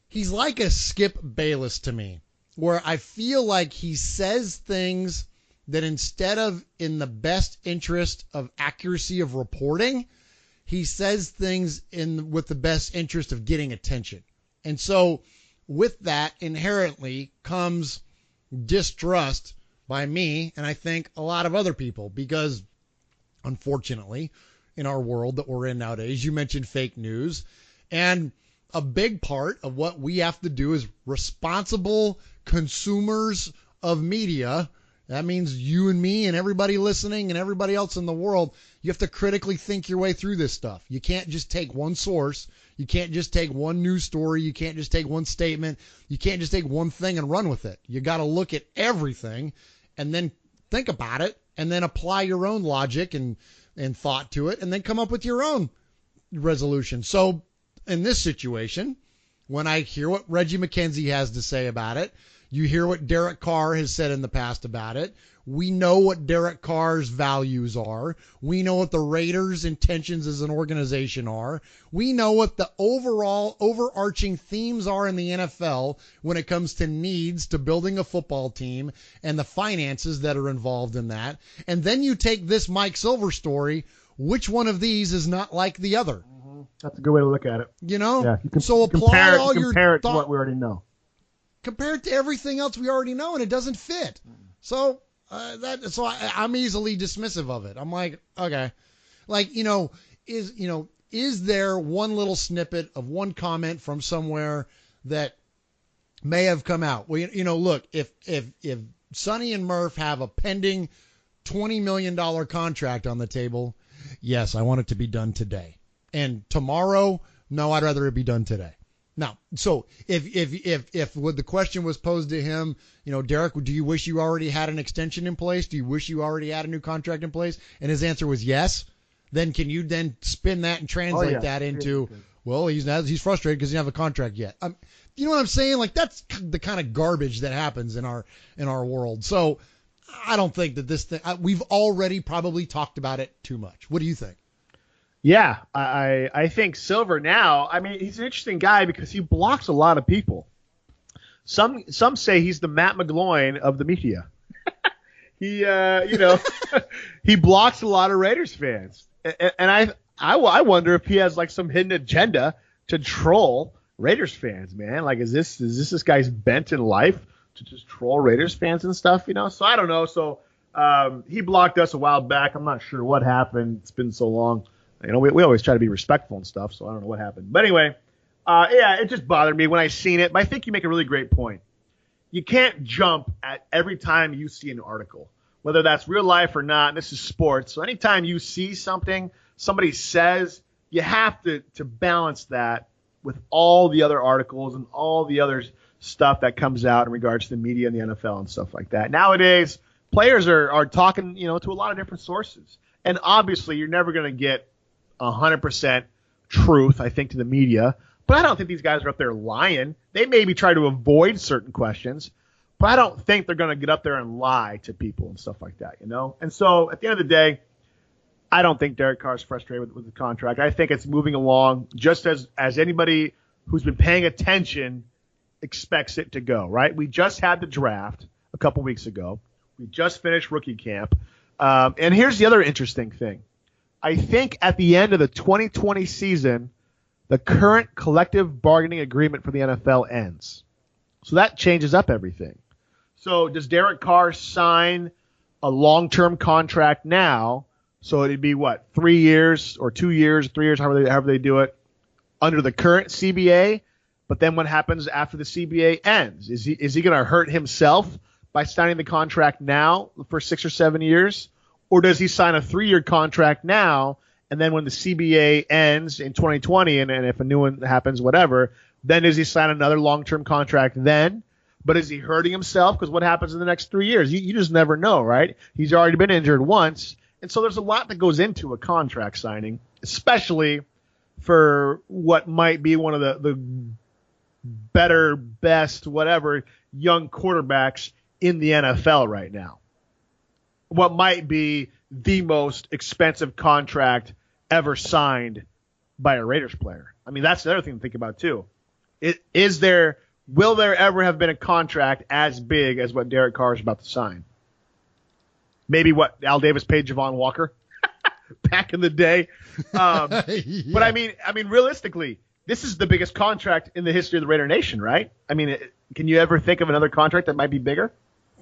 he's like a Skip Bayless to me, where I feel like he says things that instead of in the best interest of accuracy of reporting, he says things with the best interest of getting attention. And so with that inherently comes distrust by me, and I think a lot of other people, because unfortunately in our world that we're in nowadays, you mentioned fake news, and a big part of what we have to do is responsible consumers of media. That means you and me and everybody listening and everybody else in the world. You have to critically think your way through this stuff. You can't just take one source. You can't just take one news story. You can't just take one statement. You can't just take one thing and run with it. You got to look at everything and then think about it and then apply your own logic and thought to it and then come up with your own resolution. So in this situation, when I hear what Reggie McKenzie has to say about it, you hear what Derek Carr has said in the past about it. We know what Derek Carr's values are. We know what the Raiders' intentions as an organization are. We know what the overall overarching themes are in the NFL when it comes to needs to building a football team and the finances that are involved in that. And then you take this Mike Silver story. Which one of these is not like the other? That's a good way to look at it. Yeah, you can so apply all your compare it to what we already know. Compare it to everything else we already know, and it doesn't fit. So I'm easily dismissive of it. I'm like, okay, is there one little snippet of one comment from somewhere that may have come out? Well, look, if Sonny and Murf have a pending $20 million contract on the table, yes, I want it to be done today. And tomorrow, no, I'd rather it be done today. Now, so if what the question was posed to him, Derek, do you wish you already had an extension in place? Do you wish you already had a new contract in place? And his answer was yes. Then can you then spin that and translate that into, well, he's frustrated because he doesn't have a contract yet. You know what I'm saying? Like, that's the kind of garbage that happens in our world. So I don't think that this thing, we've already probably talked about it too much. What do you think? Yeah, I think Silver now, he's an interesting guy because he blocks a lot of people. Some say he's the Matt McGloin of the media. He he blocks a lot of Raiders fans, and I wonder if he has like some hidden agenda to troll Raiders fans, man. Like, is this guy's bent in life to just troll Raiders fans and stuff, So I don't know. So he blocked us a while back. I'm not sure what happened. It's been so long. We always try to be respectful and stuff, so I don't know what happened. But anyway, it just bothered me when I seen it. But I think you make a really great point. You can't jump at every time you see an article, whether that's real life or not. This is sports. So anytime you see something somebody says, you have to balance that with all the other articles and all the other stuff that comes out in regards to the media and the NFL and stuff like that. Nowadays, players are talking, to a lot of different sources. And obviously, you're never going to get 100% truth, I think, to the media. But I don't think these guys are up there lying. They maybe try to avoid certain questions, but I don't think they're going to get up there and lie to people and stuff like that, And so at the end of the day, I don't think Derek Carr is frustrated with the contract. I think it's moving along just as anybody who's been paying attention expects it to go, right? We just had the draft a couple weeks ago. We just finished rookie camp. And here's the other interesting thing. I think at the end of the 2020 season, the current collective bargaining agreement for the NFL ends. So that changes up everything. So does Derek Carr sign a long-term contract now? So it'd be 3 years or 2 years, 3 years, however they do it, under the current CBA. But then what happens after the CBA ends? Is he going to hurt himself by signing the contract now for 6 or 7 years? Or does he sign a 3-year contract now, and then when the CBA ends in 2020, and if a new one happens, whatever, then does he sign another long-term contract then? But is he hurting himself? Because what happens in the next 3 years? You just never know, right? He's already been injured once. And so there's a lot that goes into a contract signing, especially for what might be one of the better, best, whatever, young quarterbacks in the NFL right now. What might be the most expensive contract ever signed by a Raiders player. I mean, that's the other thing to think about too. Will there ever have been a contract as big as what Derek Carr is about to sign? Maybe what Al Davis paid Javon Walker back in the day. Yeah. But I mean, realistically, this is the biggest contract in the history of the Raider Nation, right? I mean, can you ever think of another contract that might be bigger?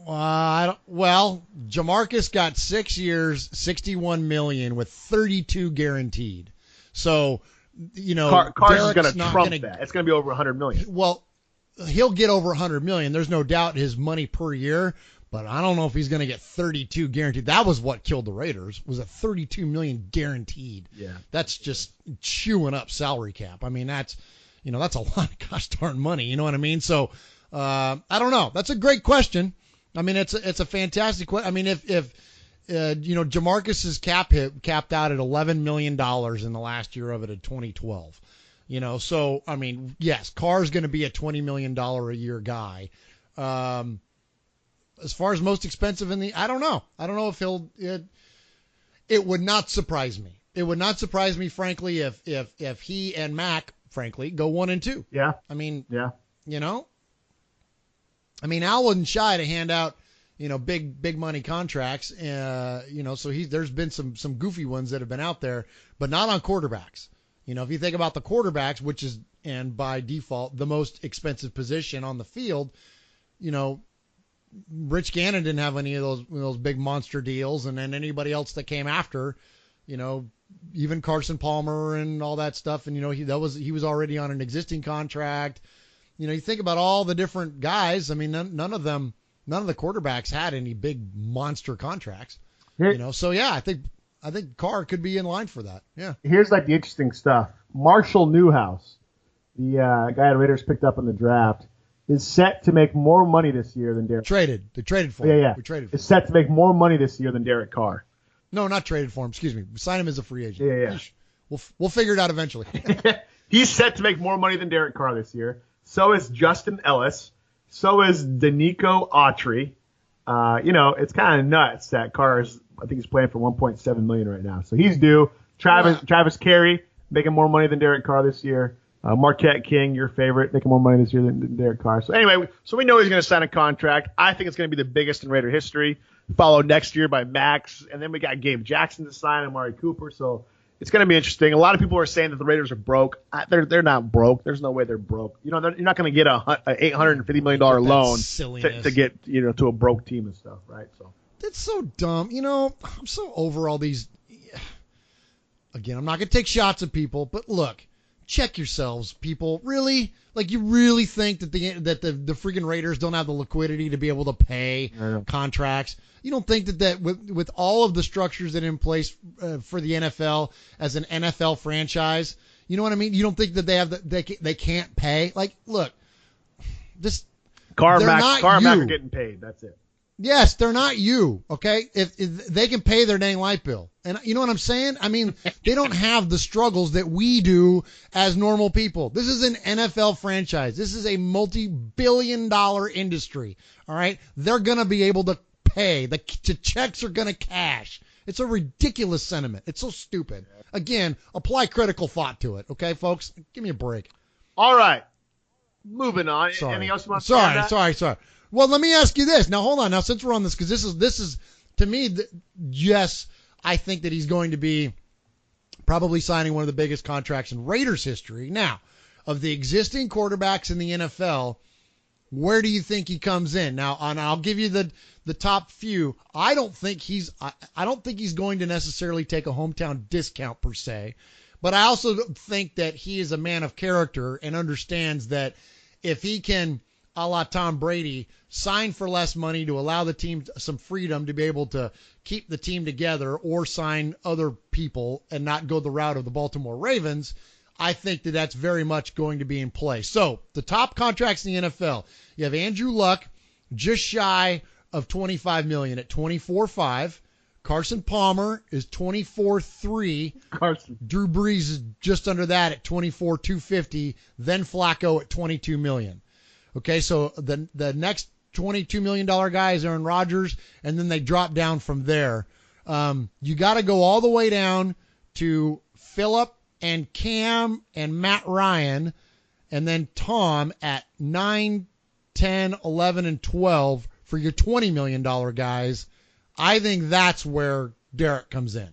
Jamarcus got 6 years, $61 million with 32 guaranteed. So, Carr's is going to trump that. It's going to be over $100 million. Well, he'll get over $100 million. There's no doubt his money per year, but I don't know if he's going to get 32 guaranteed. That was what killed the Raiders, was a $32 million guaranteed. Yeah. That's just chewing up salary cap. I mean, that's a lot of gosh darn money. You know what I mean? So, I don't know. That's a great question. I mean, it's a fantastic question. I mean, if Jamarcus's cap hit capped out at $11 million in the last year of it in 2012. So I mean, yes, Carr's going to be a $20 million a year guy. As far as most expensive I don't know. I don't know if it would not surprise me. It would not surprise me, frankly, if he and Mac, frankly, go 1-2. Yeah. I mean, yeah. Al wasn't shy to hand out, big money contracts. So there's been some goofy ones that have been out there, but not on quarterbacks. If you think about the quarterbacks, which is, and by default, the most expensive position on the field, Rich Gannon didn't have any of those big monster deals, and then anybody else that came after, even Carson Palmer and all that stuff, and he was already on an existing contract. You think about all the different guys. I mean, none of the quarterbacks had any big monster contracts. So yeah, I think Carr could be in line for that. Yeah. Here's the interesting stuff. Marshall Newhouse, the guy the Raiders picked up in the draft, is set to make more money this year than Derek. They traded for him. Yeah. We traded for him. Is set to make more money this year than Derek Carr. No, not traded for him. Excuse me. Sign him as a free agent. Yeah. We'll figure it out eventually. He's set to make more money than Derek Carr this year. So is Justin Ellis. So is Danico Autry. It's kind of nuts that Carr's, I think he's playing for $1.7 million right now. So he's due. Travis Carey making more money than Derek Carr this year. Marquette King, your favorite, making more money this year than Derek Carr. So anyway, so we know he's going to sign a contract. I think it's going to be the biggest in Raider history, followed next year by Max, and then we got Gabe Jackson to sign, Amari Cooper. So it's going to be interesting. A lot of people are saying that the Raiders are broke. They're not broke. There's no way they're broke. You're not going to get a $850 million loan to get to a broke team and stuff, right? So that's so dumb. I'm so over all these. Again, I'm not going to take shots at people, but look. Check yourselves, people. Really? Like, you really think that the freaking Raiders don't have the liquidity to be able to pay contracts? You don't think that with all of the structures that are in place for the NFL as an NFL franchise, you know what I mean? You don't think that they can't pay? Like, look, Carr Mack are getting paid. That's it. Yes, they're not you, okay? If they can pay their dang light bill. And you know what I'm saying? I mean, they don't have the struggles that we do as normal people. This is an NFL franchise. This is a multi-billion-dollar industry, all right? They're going to be able to pay. The checks are going to cash. It's a ridiculous sentiment. It's so stupid. Again, apply critical thought to it, okay, folks? Give me a break. All right. Moving on. Sorry. Anything else you want to say on that? Sorry. Well, let me ask you this. Now, hold on. Now, since we're on this, because this is to me, yes, I think that he's going to be probably signing one of the biggest contracts in Raiders history. Now, of the existing quarterbacks in the NFL, where do you think he comes in? Now, and I'll give you the top few. I don't think he's going to necessarily take a hometown discount per se, but I also think that he is a man of character and understands that if he can, a la Tom Brady, sign for less money to allow the team some freedom to be able to keep the team together or sign other people and not go the route of the Baltimore Ravens, I think that that's very much going to be in play. So the top contracts in the NFL, you have Andrew Luck, just shy of $25 million at $24.5. Carson Palmer is $24.3. Drew Brees is just under that at $24.250. Then Flacco at $22 million. Okay, so the next $22 million guy is Aaron Rodgers, and then they drop down from there. You got to go all the way down to Phillip and Cam and Matt Ryan, and then Tom at 9, 10, 11, and 12 for your $20 million guys. I think that's where Derek comes in.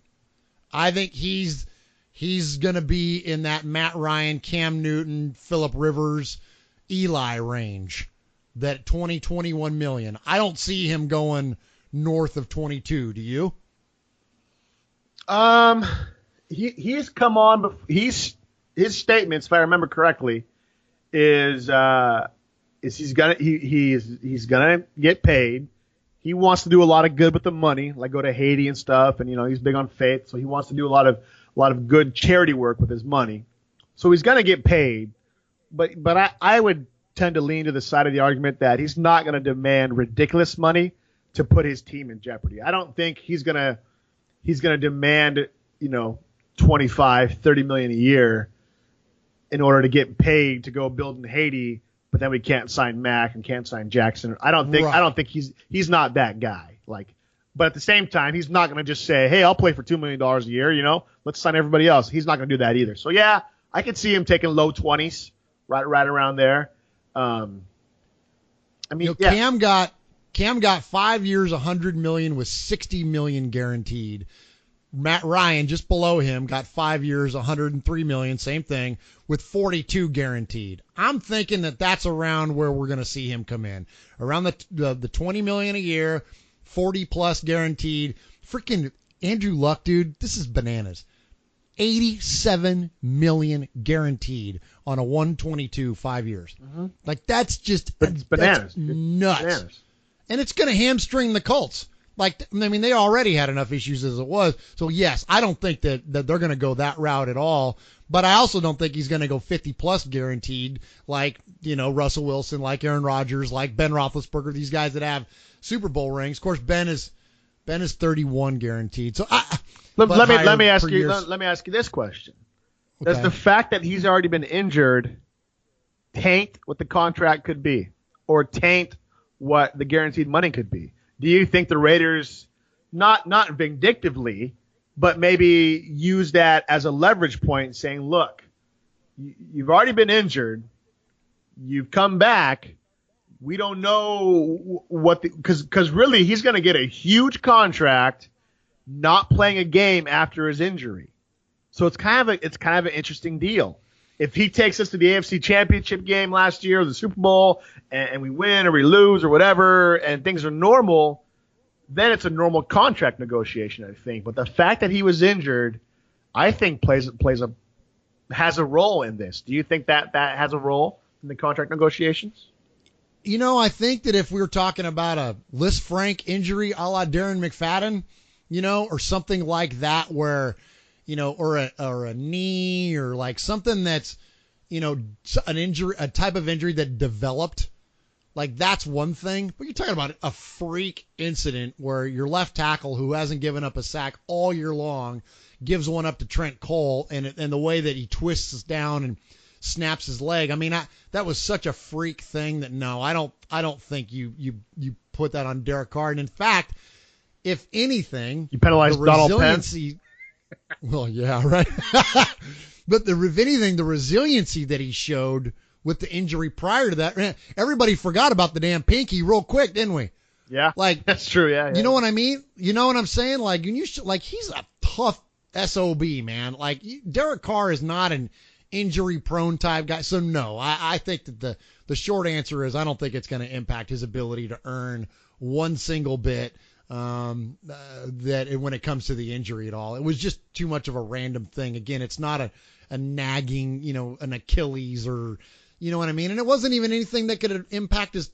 I think he's going to be in that Matt Ryan, Cam Newton, Phillip Rivers, Eli range, that 21 million. I don't see him going north of 22. Do you? He's come on, but his statements, if I remember correctly, is he's gonna get paid. He wants to do a lot of good with the money, like go to Haiti and stuff, and he's big on faith, so he wants to do a lot of good charity work with his money. So he's gonna get paid. But I would tend to lean to the side of the argument that he's not going to demand ridiculous money to put his team in jeopardy. I don't think he's going to demand, 25, 30 million a year in order to get paid to go build in Haiti, but then we can't sign Mack and can't sign Jackson. I don't think he's not that guy. But at the same time, he's not going to just say, "Hey, I'll play for $2 million a year, let's sign everybody else." He's not going to do that either. So yeah, I could see him taking low 20s. Right around there. Cam got 5 years, $100 million with $60 million guaranteed. Matt Ryan, just below him, got 5 years, $103 million, same thing, with $42 guaranteed. I'm thinking that that's around where we're going to see him come in, around the $20 million a year, 40 plus guaranteed. Freaking Andrew Luck, dude, this is bananas. $87 million guaranteed on a 122 5 years. Mm-hmm. That's bananas. That's nuts. Bananas. And it's going to hamstring the Colts. They already had enough issues as it was. So yes, I don't think that they're going to go that route at all. But I also don't think he's going to go 50 plus guaranteed like, Russell Wilson, like Aaron Rodgers, like Ben Roethlisberger, these guys that have Super Bowl rings. Of course, Ben is 31 guaranteed. So let me ask you this question. Okay. Does the fact that he's already been injured taint what the contract could be, or taint what the guaranteed money could be? Do you think the Raiders, not vindictively, but maybe use that as a leverage point, saying, "Look, You've already been injured. You've come back. We don't know because really he's going to get a huge contract not playing a game after his injury. So it's kind of an interesting deal. If he takes us to the AFC Championship game last year, or the Super Bowl, and we win or we lose or whatever, and things are normal, then it's a normal contract negotiation, I think. But the fact that he was injured, I think has a role in this. Do you think that has a role in the contract negotiations? I think that if we were talking about a Liz Frank injury a la Darren McFadden, or something like that where, or a knee or like something that's, an injury, a type of injury that developed, like that's one thing. But you're talking about a freak incident where your left tackle who hasn't given up a sack all year long gives one up to Trent Cole and the way that he twists down and snaps his leg. I mean, that was such a freak thing that no, I don't think you put that on Derek Carr. And in fact, if anything, you penalize Donald Pence. Well, yeah, right. But if anything, the resiliency that he showed with the injury prior to that, man, everybody forgot about the damn pinky real quick, didn't we? Yeah, like that's true. Yeah, you know what I mean? You know what I'm saying? Like, he's a tough SOB, man. Like, Derek Carr is not an injury-prone type guy. So, no, I think that the short answer is I don't think it's going to impact his ability to earn one single bit that when it comes to the injury at all. It was just too much of a random thing. Again, it's not a nagging, an Achilles or, you know what I mean? And it wasn't even anything that could impact his,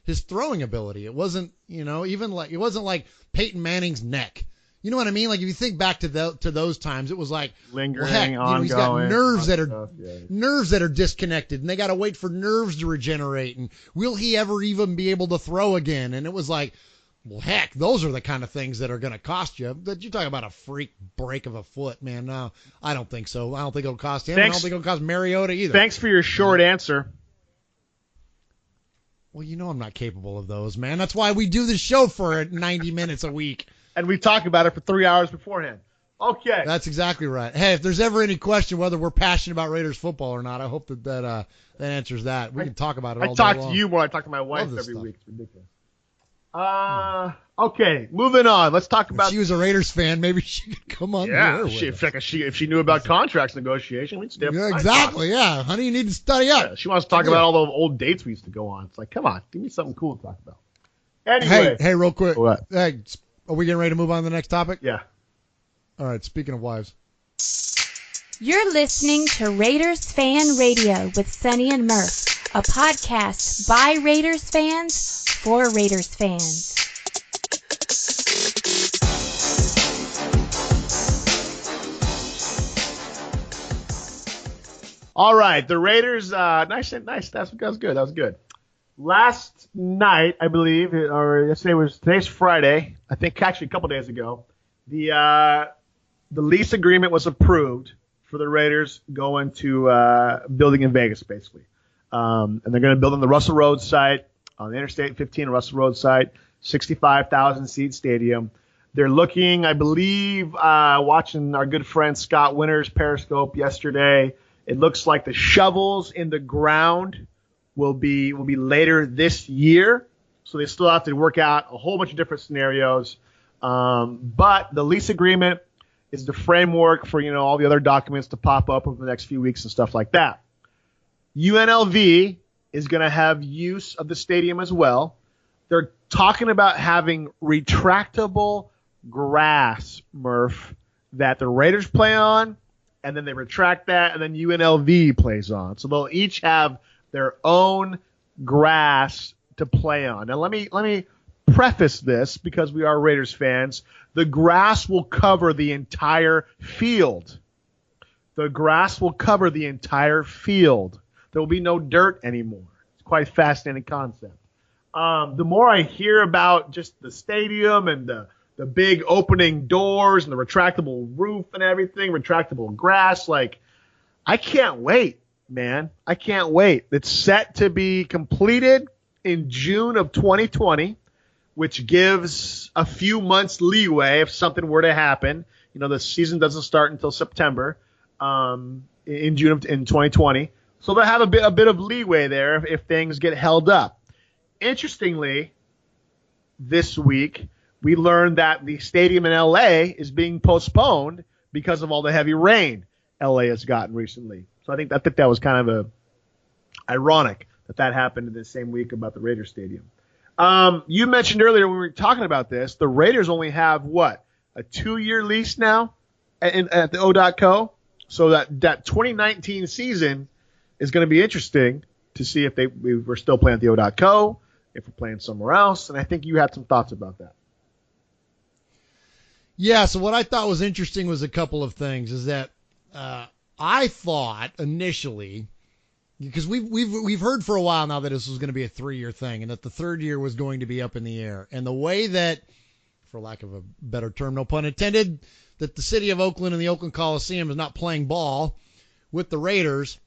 his throwing ability. It wasn't, it wasn't like Peyton Manning's neck. You know what I mean? Like if you think back to those times, it was like lingering, he's got nerves that are disconnected, and they got to wait for nerves to regenerate. And will he ever even be able to throw again? And it was like, well, heck, those are the kind of things that are going to cost you. But you're talking about a freak break of a foot, man. No, I don't think so. I don't think it'll cost him. I don't think it'll cost Mariota either. Thanks for your short answer. Well, I'm not capable of those, man. That's why we do this show for 90 minutes a week. And we talk about it for 3 hours beforehand. Okay. That's exactly right. Hey, if there's ever any question whether we're passionate about Raiders football or not, I hope that answers that. We can talk about it all day long. I talk to you more than I talk to my wife every week. It's ridiculous. Okay, moving on. Let's talk about. If she was a Raiders fan, maybe she could come on. Yeah, if she knew about contracts negotiation, we'd stay up. Yeah, exactly. Yeah, honey, you need to study up. Yeah, she wants to talk about all the old dates we used to go on. It's like, come on, give me something cool to talk about. Anyway, hey, real quick. What? Hey, are we getting ready to move on to the next topic? Yeah. All right. Speaking of wives. You're listening to Raiders Fan Radio with Sonny and Murf, a podcast by Raiders fans for Raiders fans. All right, the Raiders. Nice. That was good. That was good. Last night, I believe, or today's Friday. I think actually a couple days ago, the lease agreement was approved for the Raiders going to building in Vegas, basically. And they're going to build on the Russell Road site, on the Interstate 15 Russell Road site, 65,000 seat stadium. They're looking, I believe, watching our good friend Scott Winter's Periscope yesterday. It looks like the shovels in the ground will be later this year. So they still have to work out a whole bunch of different scenarios. But the lease agreement is the framework for, all the other documents to pop up over the next few weeks and stuff like that. UNLV is going to have use of the stadium as well. They're talking about having retractable grass, Murph, that the Raiders play on, and then they retract that, and then UNLV plays on. So they'll each have their own grass to play on. Now let me preface this because we are Raiders fans. The grass will cover the entire field. The grass will cover the entire field. There will be no dirt anymore. It's quite a fascinating concept. The more I hear about just the stadium and the big opening doors and the retractable roof and everything, retractable grass, like, I can't wait, man. I can't wait. It's set to be completed in June of 2020, which gives a few months leeway if something were to happen. The season doesn't start until September. in June in 2020. So they'll have a bit of leeway there if things get held up. Interestingly, this week we learned that the stadium in LA is being postponed because of all the heavy rain LA has gotten recently. So I think that was kind of ironic that happened in the same week about the Raiders stadium. You mentioned earlier when we were talking about this, the Raiders only have a 2-year lease now at the O.co. So that 2019 season is going to be interesting to see if we're still playing at the O.co, if we're playing somewhere else. And I think you had some thoughts about that. Yeah, so what I thought was interesting was a couple of things. Is that I thought initially, because we've heard for a while now that this was going to be a 3-year thing and that the third year was going to be up in the air. And the way that, for lack of a better term, no pun intended, that the city of Oakland and the Oakland Coliseum is not playing ball with the Raiders,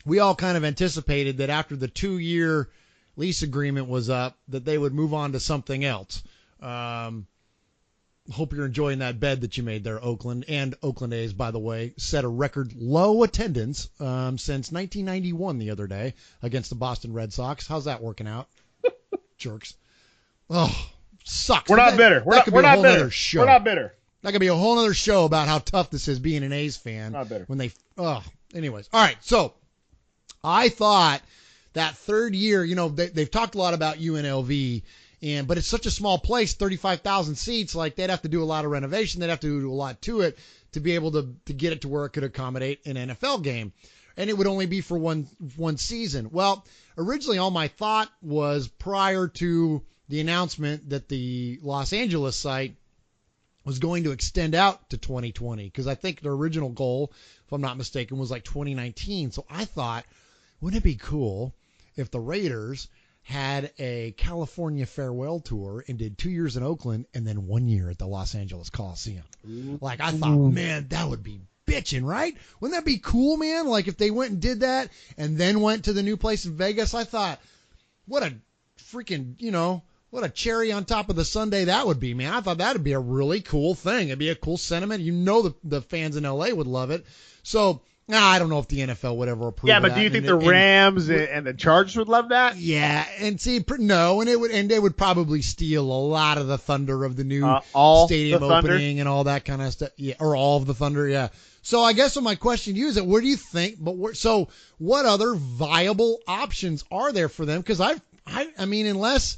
we all kind of anticipated that after the 2-year lease agreement was up, that they would move on to something else. Hope you're enjoying that bed that you made there, Oakland. And Oakland A's, by the way, set a record low attendance since 1991 the other day against the Boston Red Sox. How's that working out? Jerks. Oh, sucks. We're not bitter. We're not bitter. Show. We're not bitter. That could be a whole other show about how tough this is being an A's fan. Not bitter. Anyways. All right. So I thought that third year, they've talked a lot about UNLV, but it's such a small place, 35,000 seats, like they'd have to do a lot of renovation. They'd have to do a lot to it to be able to get it to where it could accommodate an NFL game. And it would only be for one season. Well, originally all my thought was prior to the announcement that the Los Angeles site was going to extend out to 2020, because I think their original goal, if I'm not mistaken, was like 2019. So I thought, wouldn't it be cool if the Raiders had a California farewell tour and did 2 years in Oakland and then 1 year at the Los Angeles Coliseum? Like, I thought, man, that would be bitching, right? Wouldn't that be cool, man? Like, if they went and did that and then went to the new place in Vegas, I thought, what a freaking, what a cherry on top of the sundae that would be, man. I thought that would be a really cool thing. It'd be a cool sentiment. The fans in L.A. would love it. So, I don't know if the NFL would ever approve of that. Yeah, but do you think the Rams and the Chargers would love that? Yeah, and see, no, and they would probably steal a lot of the thunder of the new stadium opening and all that kind of stuff. Yeah, or all of the thunder, yeah. So I guess my question to you is where do you think, so what other viable options are there for them? Because I mean, unless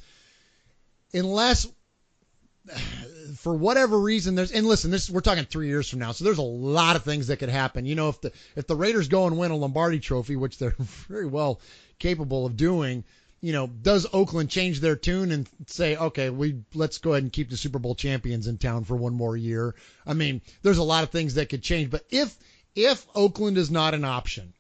for whatever reason we're talking 3 years from now, so there's a lot of things that could happen. If the Raiders go and win a Lombardi Trophy, which they're very well capable of doing, does Oakland change their tune and say, okay, let's go ahead and keep the Super Bowl champions in town for one more year? I mean, there's a lot of things that could change, but if Oakland is not an option,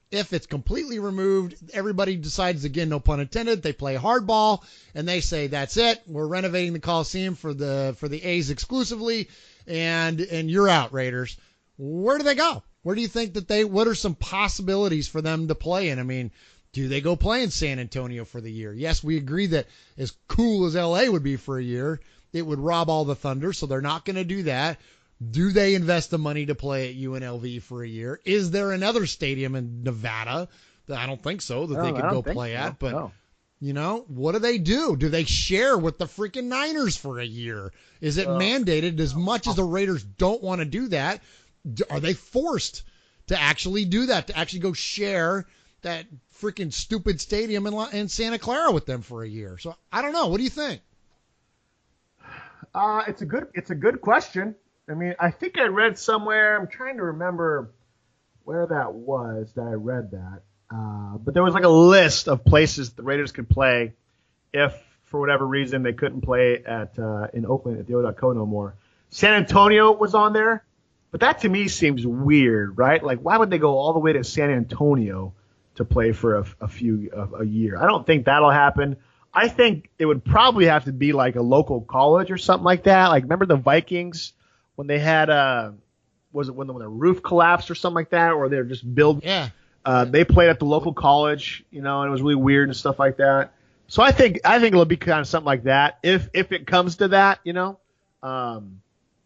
if it's completely removed, everybody decides, again, no pun intended, they play hardball and they say, that's it, we're renovating the Coliseum for the A's exclusively, and you're out, Raiders. Where do they go? Where do you think what are some possibilities for them to play in? I mean, do they go play in San Antonio for the year? Yes, we agree that as cool as LA would be for a year, it would rob all the thunder, so they're not going to do that. Do they invest the money to play at UNLV for a year? Is there another stadium in Nevada? I don't think so, that they could go play at. But, what do they do? Do they share with the freaking Niners for a year? Is it mandated? As much as the Raiders don't want to do that, are they forced to actually do that, to actually go share that freaking stupid stadium in Santa Clara with them for a year? So I don't know. What do you think? It's a good question. I mean, I think I read somewhere, I'm trying to remember where that was that I read that, but there was like a list of places the Raiders could play if, for whatever reason, they couldn't play in Oakland at the O.co no more. San Antonio was on there, but that to me seems weird, right? Like, why would they go all the way to San Antonio to play for a year? I don't think that'll happen. I think it would probably have to be like a local college or something like that. Like, remember the Vikings? When they had, was it when the roof collapsed or something like that, or they were just building? Yeah. They played at the local college, and it was really weird and stuff like that. So I think it'll be kind of something like that if it comes to that,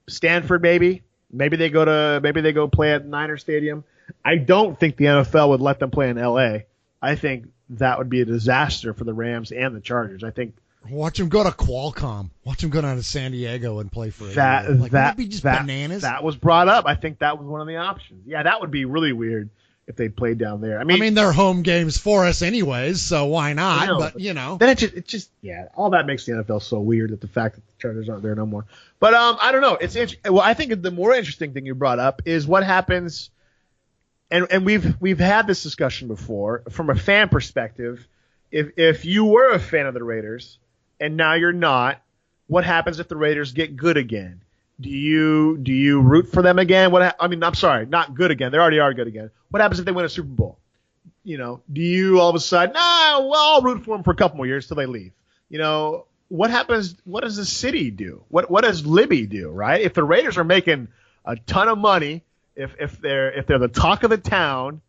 Stanford maybe, Maybe they go play at Niner Stadium. I don't think the NFL would let them play in L.A. I think that would be a disaster for the Rams and the Chargers. I think watch them go to Qualcomm. Watch them go down to San Diego and play for that. Wouldn't it be just bananas? That was brought up. I think that was one of the options. Yeah, that would be really weird if they played down there. I mean, they're home games for us anyways, so why not? Then it just all that makes the NFL so weird, that the fact that the Chargers aren't there no more. But I don't know. It's interesting. Well, I think the more interesting thing you brought up is what happens. And we've had this discussion before from a fan perspective. If you were a fan of the Raiders and now you're not, what happens if the Raiders get good again? Do you root for them again? I'm sorry, not good again. They already are good again. What happens if they win a Super Bowl? Do you all of a sudden, I'll root for them for a couple more years till they leave? What happens? What does the city do? What does Libby do? Right? If the Raiders are making a ton of money, if they're the talk of the town,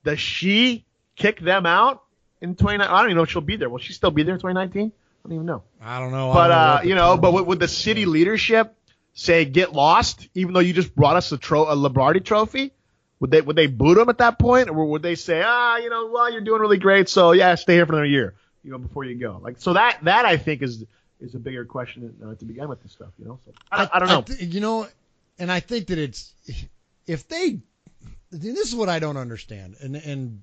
does she kick them out in 2019? I don't even know if she'll be there. Will she still be there in 2019? I don't even know. I don't know. But would the city leadership say get lost, even though you just brought us a Lombardi trophy? Would they boot them at that point, or would they say, you're doing really great, so yeah, stay here for another year, before you go? So that I think is a bigger question to begin with this stuff, So I don't know. And I think that it's if they. This is what I don't understand, and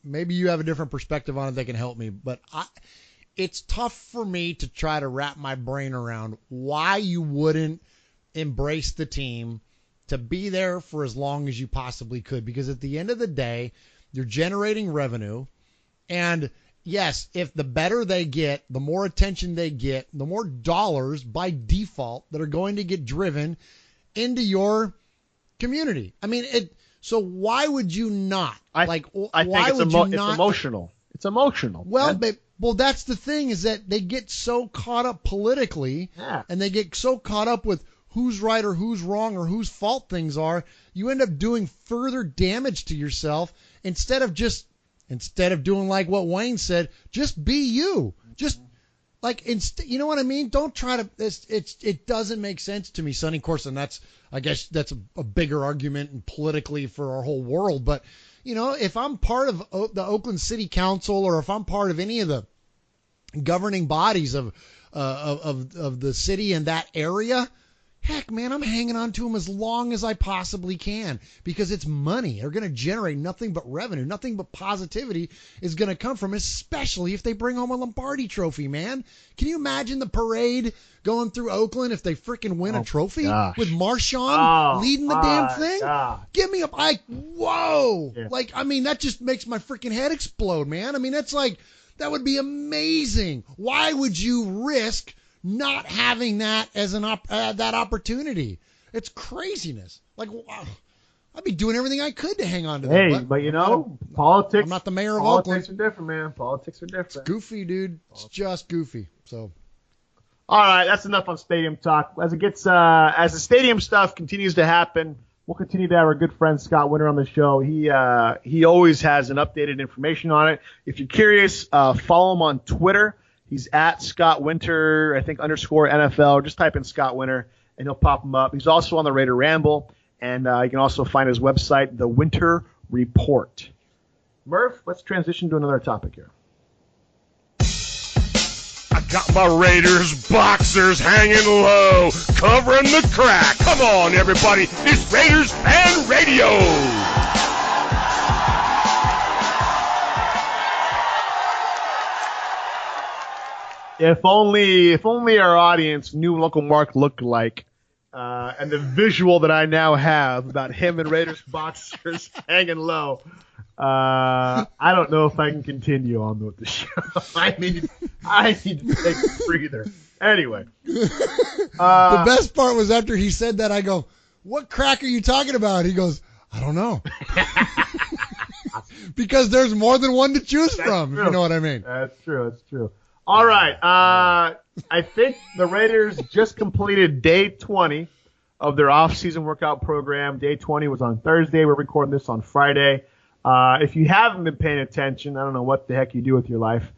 maybe you have a different perspective on it that can help me, but it's tough for me to try to wrap my brain around why you wouldn't embrace the team to be there for as long as you possibly could, because at the end of the day, you're generating revenue. And yes, if the better they get, the more attention they get, the more dollars by default that are going to get driven into your community. So why would you not? I think it's emotional. It's emotional. Well, that's the thing, is that they get so caught up politically, and they get so caught up with who's right or who's wrong or whose fault things are, you end up doing further damage to yourself instead of doing like what Wayne said, just be you. Just you know what I mean? Don't try to. It doesn't make sense to me, Sonny. Of course, and I guess that's a bigger argument and politically for our whole world. But if I'm part of the Oakland City Council, or if I'm part of any of the governing bodies of the city in that area, heck, man, I'm hanging on to them as long as I possibly can, because it's money. They're going to generate nothing but revenue. Nothing but positivity is going to come from, especially if they bring home a Lombardi trophy, man. Can you imagine the parade going through Oakland if they freaking win a trophy with Marshawn leading the damn thing? Give me whoa. Yeah. That just makes my freaking head explode, man. That would be amazing. Why would you risk not having that as that opportunity? It's craziness. I'd be doing everything I could to hang on to that. But politics. I'm not the mayor of Oakland. Politics are different, man. Politics are different. It's goofy, dude. It's just goofy. So. All right, that's enough on stadium talk. As the stadium stuff continues to happen, we'll continue to have our good friend Scott Winter on the show. He always has an updated information on it. If you're curious, follow him on Twitter. He's at Scott Winter, I think _NFL. Just type in Scott Winter, and he'll pop him up. He's also on the Raider Ramble, and you can also find his website, The Winter Report. Murph, let's transition to another topic here. I got my Raiders boxers hanging low, covering the crack. Come on, everybody. It's Raiders Fan Radio. If only our audience knew what Uncle Mark looked like, and the visual that I now have about him and Raiders boxers hanging low. I don't know if I can continue on with the show. I need to take a breather. Anyway. The best part was after he said that, I go, what crack are you talking about? He goes, I don't know. Because there's more than one to choose from, if you know what I mean. That's true. All right. I think the Raiders just completed day 20 of their off-season workout program. Day 20 was on Thursday. We're recording this on Friday. If you haven't been paying attention, I don't know what the heck you do with your life.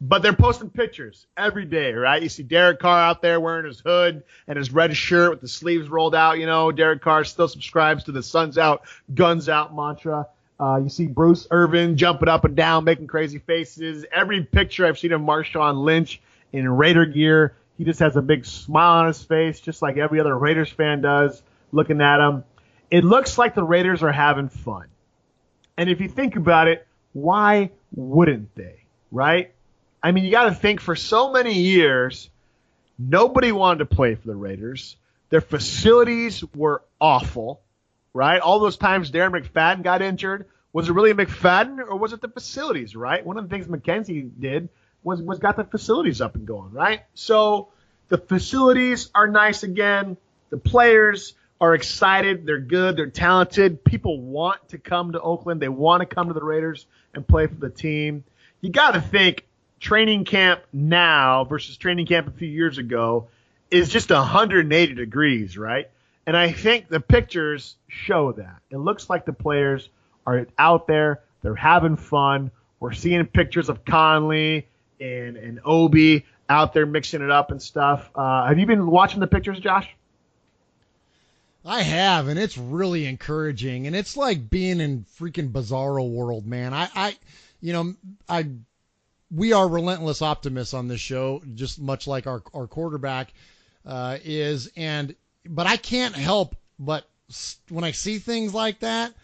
But they're posting pictures every day, right? You see Derek Carr out there wearing his hood and his red shirt with the sleeves rolled out. You know, Derek Carr still subscribes to the "Sun's out, guns out" mantra. You see Bruce Irvin jumping up and down, making crazy faces. Every picture I've seen of Marshawn Lynch in Raider gear, he just has a big smile on his face, just like every other Raiders fan does, looking at him. It looks like the Raiders are having fun. And if you think about it, why wouldn't they, right? I mean, you got to think, for so many years, nobody wanted to play for the Raiders. Their facilities were awful, right? All those times Darren McFadden got injured, was it really McFadden or was it the facilities, right? One of the things McKenzie did was got the facilities up and going, right? So the facilities are nice again. The players are excited. They're good. They're talented. People want to come to Oakland. They want to come to the Raiders and play for the team. You got to think, training camp now versus training camp a few years ago is just 180 degrees, right? And I think the pictures show that. It looks like the players are out there. They're having fun. We're seeing pictures of Conley and Obi out there mixing it up and stuff. Have you been watching the pictures, Josh? I have, and it's really encouraging. And it's like being in freaking bizarro world, man. We are relentless optimists on this show, just much like our quarterback is. But I can't help but when I see things like that,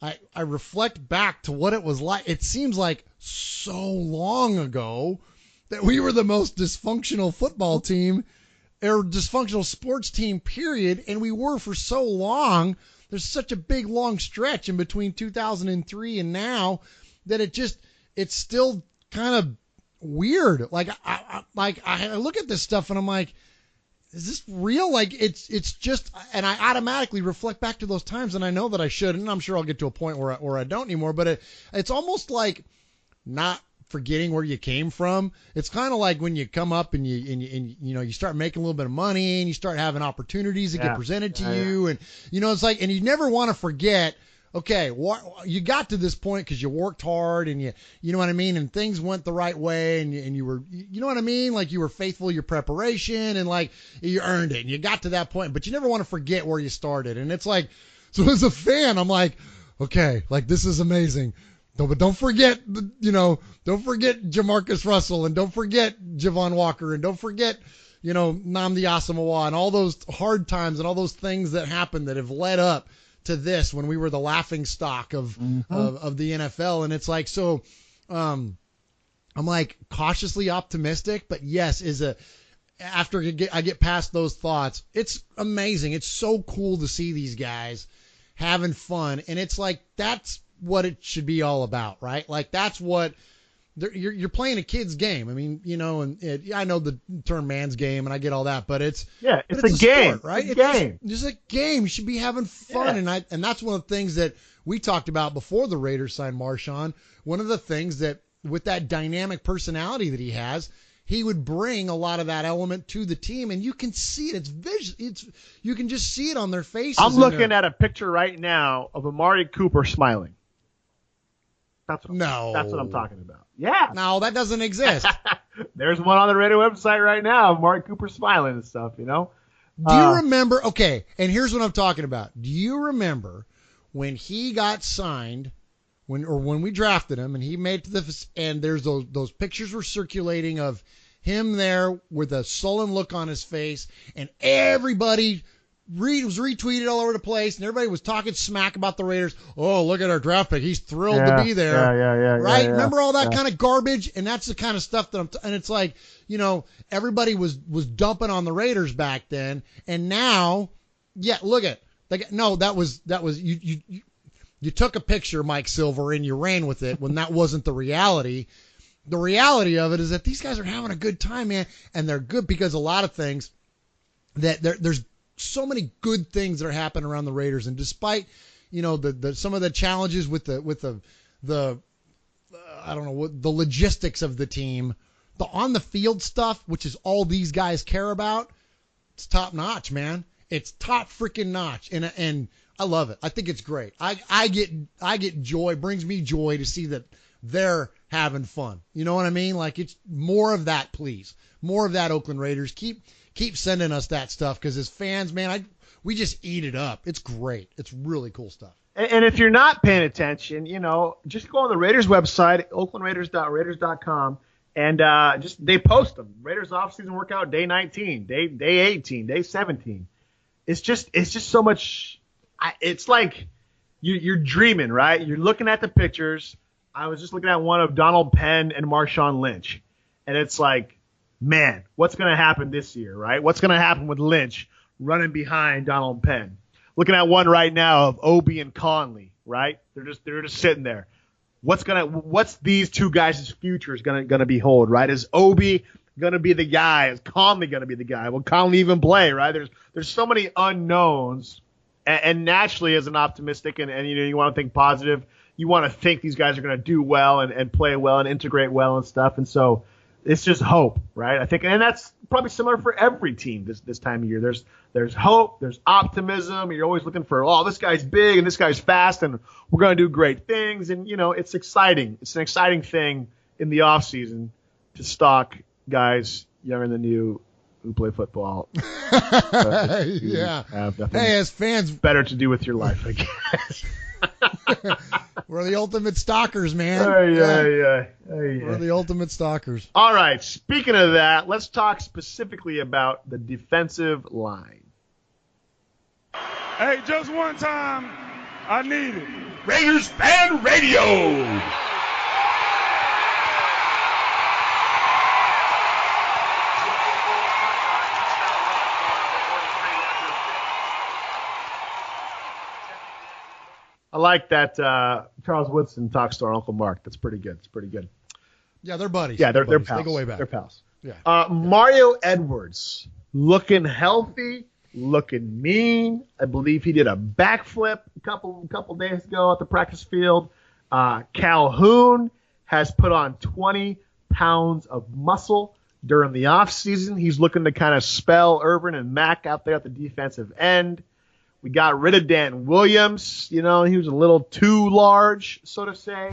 I reflect back to what it was like. It seems like so long ago that we were the most dysfunctional football team or dysfunctional sports team, period. And we were for so long. There's such a big, long stretch in between 2003 and now that it's still kind of weird. Like I look at this stuff and I'm like, is this real? Like it's just, and I automatically reflect back to those times, and I know that I should, and I'm sure I'll get to a point where I don't anymore. But it's almost like not forgetting where you came from. It's kind of like when you come up and you start making a little bit of money and you start having opportunities that get presented to you, and it's like, and you never want to forget. Okay, you got to this point because you worked hard and you know what I mean, and things went the right way, and you were, you know what I mean, like you were faithful to your preparation and like you earned it and you got to that point, but you never want to forget where you started. And it's like, so as a fan, I'm like, okay, like this is amazing. But don't forget, don't forget Jamarcus Russell, and don't forget Javon Walker, and don't forget, Nnamdi Asomugha, and all those hard times and all those things that happened that have led up to this when we were the laughing stock of the NFL. And it's like, so I'm like cautiously optimistic, but yes, after I get past those thoughts, it's amazing. It's so cool to see these guys having fun. And it's like, that's what it should be all about, right? Like that's what you're playing a kid's game. I mean, I know the term man's game and I get all that, but it's a game, sport, right? It's a game. Just a game. You should be having fun. Yeah. And that's one of the things that we talked about before the Raiders signed Marshawn. One of the things that with that dynamic personality that he has, he would bring a lot of that element to the team, and you can see it. You can just see it on their faces. I'm looking at a picture right now of Amari Cooper smiling. That's what I'm talking about. Yeah. No, that doesn't exist. There's one on the Raider website right now. Mark Cooper smiling and stuff, Do you remember? Okay, and here's what I'm talking about. Do you remember when he got signed, when we drafted him and he made it to and there's those pictures were circulating of him there with a sullen look on his face, and everybody was retweeted all over the place, and everybody was talking smack about the Raiders. Oh, look at our draft pick. He's thrilled to be there. Yeah. Right? Remember all that kind of garbage? And that's the kind of stuff that and it's like, everybody was dumping on the Raiders back then. And now, look at, that was you took a picture, Mike Silver, and you ran with it when that wasn't the reality. The reality of it is that these guys are having a good time, man. And they're good because a lot of things that there's so many good things that are happening around the Raiders, and despite the some of the challenges with the I don't know what the logistics of the team, the on the field stuff, which is all these guys care about, it's top notch, man. It's top freaking notch, and I love it. I think it's great. I get joy, brings me joy to see that they're having fun. You know what I mean? Like, it's more of that, please. More of that, Oakland Raiders. Keep sending us that stuff, because as fans, man, we just eat it up. It's great. It's really cool stuff. And if you're not paying attention, just go on the Raiders website, oaklandraiders.raiders.com, and they post them. Raiders offseason workout, day 19, day 18, day 17. It's just so much. It's like you're dreaming, right? You're looking at the pictures. I was just looking at one of Donald Penn and Marshawn Lynch, and it's like, man, what's going to happen this year, right? What's going to happen with Lynch running behind Donald Penn? Looking at one right now of Obi and Conley, right? They're just sitting there. What's these two guys' futures gonna behold, right? Is Obi gonna be the guy? Is Conley gonna be the guy? Will Conley even play, right? There's so many unknowns, and naturally, as an optimistic and you want to think positive, you want to think these guys are gonna do well and play well and integrate well and stuff, and so it's just hope, right? I think, and that's probably similar for every team this time of year. There's hope, there's optimism. You're always looking for, this guy's big and this guy's fast and we're going to do great things. And, it's exciting. It's an exciting thing in the off season to stalk guys younger than you who play football. Yeah. Have nothing as fans, better to do with your life, I guess. We're the ultimate stalkers, man. We're the ultimate stalkers. All right. Speaking of that, let's talk specifically about the defensive line. Hey, just one time, I need it. Raiders Fan Radio. I like that Charles Woodson talks to our Uncle Mark. That's pretty good. It's pretty good. Yeah, they're buddies. Yeah, they're buddies. pals. They go way back. They're pals. Yeah. Mario Edwards, looking healthy, looking mean. I believe he did a backflip a couple days ago at the practice field. Calhoun has put on 20 pounds of muscle during the offseason. He's looking to kind of spell Irvin and Mack out there at the defensive end. We got rid of Dan Williams. He was a little too large, so to say.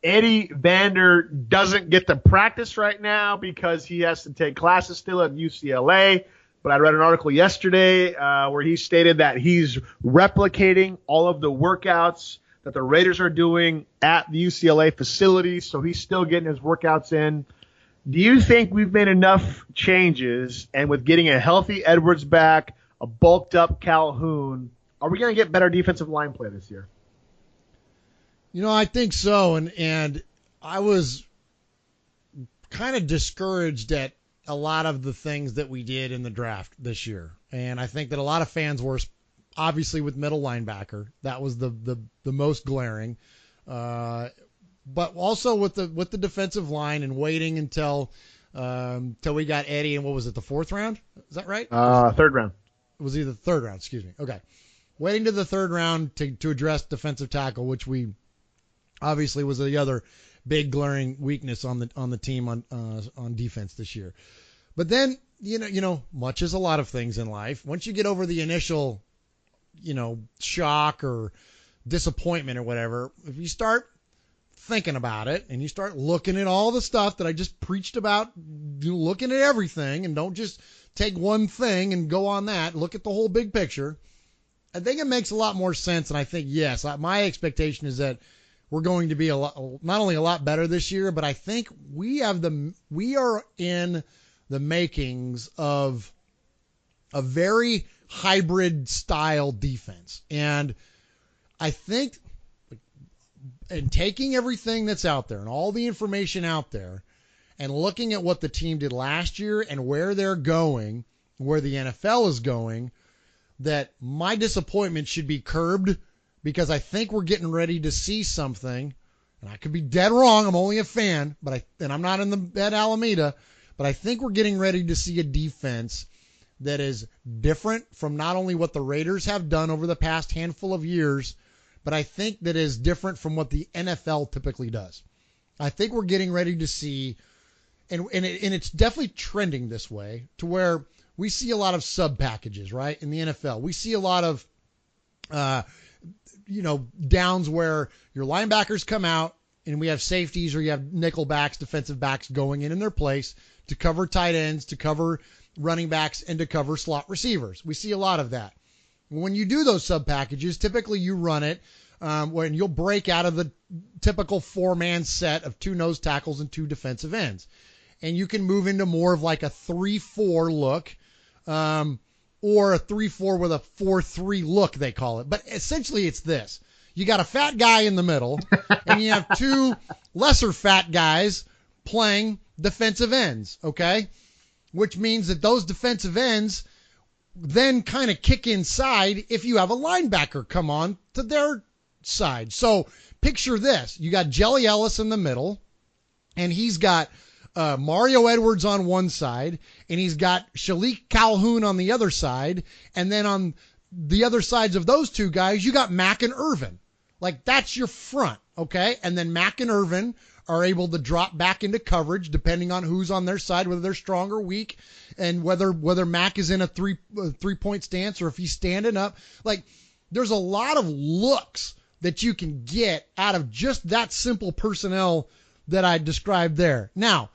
Eddie Vander doesn't get to practice right now because he has to take classes still at UCLA. But I read an article yesterday where he stated that he's replicating all of the workouts that the Raiders are doing at the UCLA facility. So he's still getting his workouts in. Do you think we've made enough changes, and with getting a healthy Edwards back, a bulked-up Calhoun, are we going to get better defensive line play this year? I think so, and I was kind of discouraged at a lot of the things that we did in the draft this year, and I think that a lot of fans were, obviously with middle linebacker. That was the most glaring. But also with the defensive line and waiting until we got Eddie, and what was it, the fourth round? Is that right? Third round. It was either third round, excuse me. Okay. Waiting to the third round to address defensive tackle, which we obviously was the other big glaring weakness on the team on defense this year. But then, much as a lot of things in life, once you get over the initial, shock or disappointment or whatever, if you start thinking about it and you start looking at all the stuff that I just preached about, looking at everything, and don't just take one thing and go on that, look at the whole big picture, I think it makes a lot more sense. And I think, yes, my expectation is that we're going to be not only a lot better this year, but I think we are in the makings of a very hybrid style defense. And I think in taking everything that's out there and all the information out there and looking at what the team did last year and where they're going, where the NFL is going, that my disappointment should be curbed, because I think we're getting ready to see something, and I could be dead wrong. I'm only a fan, and I'm not at Alameda, but I think we're getting ready to see a defense that is different from not only what the Raiders have done over the past handful of years, but I think that is different from what the NFL typically does. I think we're getting ready to see, and it's definitely trending this way, to where we see a lot of sub packages, right? In the NFL, we see a lot of downs where your linebackers come out and we have safeties or you have nickel backs, defensive backs going in their place to cover tight ends, to cover running backs, and to cover slot receivers. We see a lot of that. When you do those sub packages, typically you run it when you'll break out of the typical 4-man set of 2 nose tackles and 2 defensive ends. And you can move into more of like a 3-4 look, or a 3-4 with a 4-3 look, they call it. But essentially it's this. You got a fat guy in the middle, and you have 2 lesser fat guys playing defensive ends, okay? Which means that those defensive ends then kind of kick inside if you have a linebacker come on to their side. So picture this. You got Jelly Ellis in the middle, and he's got Mario Edwards on one side, and he's got Shalik Calhoun on the other side, and then on the other sides of those 2 guys, you got Mack and Irvin. Like, that's your front, okay? And then Mack and Irvin are able to drop back into coverage depending on who's on their side, whether they're strong or weak, and whether Mack is in a three-point stance or if he's standing up. Like, there's a lot of looks that you can get out of just that simple personnel that I described there. Now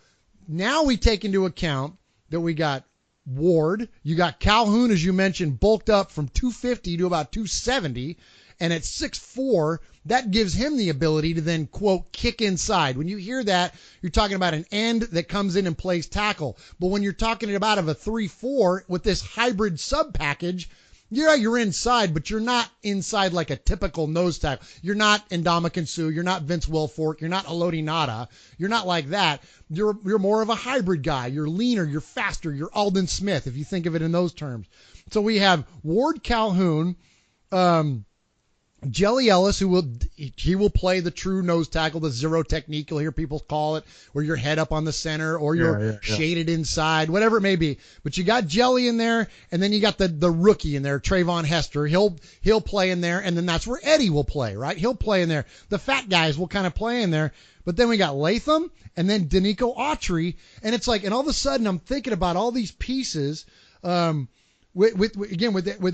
we take into account that we got Ward, you got Calhoun, as you mentioned, bulked up from 250 to about 270, and at 6'4", that gives him the ability to then, quote, kick inside. When you hear that, you're talking about an end that comes in and plays tackle. But when you're talking about a 3-4 with this hybrid sub package, you're inside, but you're not inside like a typical nose tackle. You're not Ndamukong Suh. You're not Vince Wilfork. You're not Elodie Nada. You're not like that. You're more of a hybrid guy. You're leaner. You're faster. You're Aldon Smith, if you think of it in those terms. So we have Ward, Calhoun, Jelly Ellis, who will play the true nose tackle, the zero technique, you'll hear people call it, where you're head up on the center or you're shaded inside, whatever it may be. But you got Jelly in there, and then you got the rookie in there, Trayvon Hester. He'll play in there, and then that's where Eddie will play, right? He'll play in there. The fat guys will kind of play in there. But then we got Latham and then Danico Autry, and it's like, and all of a sudden I'm thinking about all these pieces, with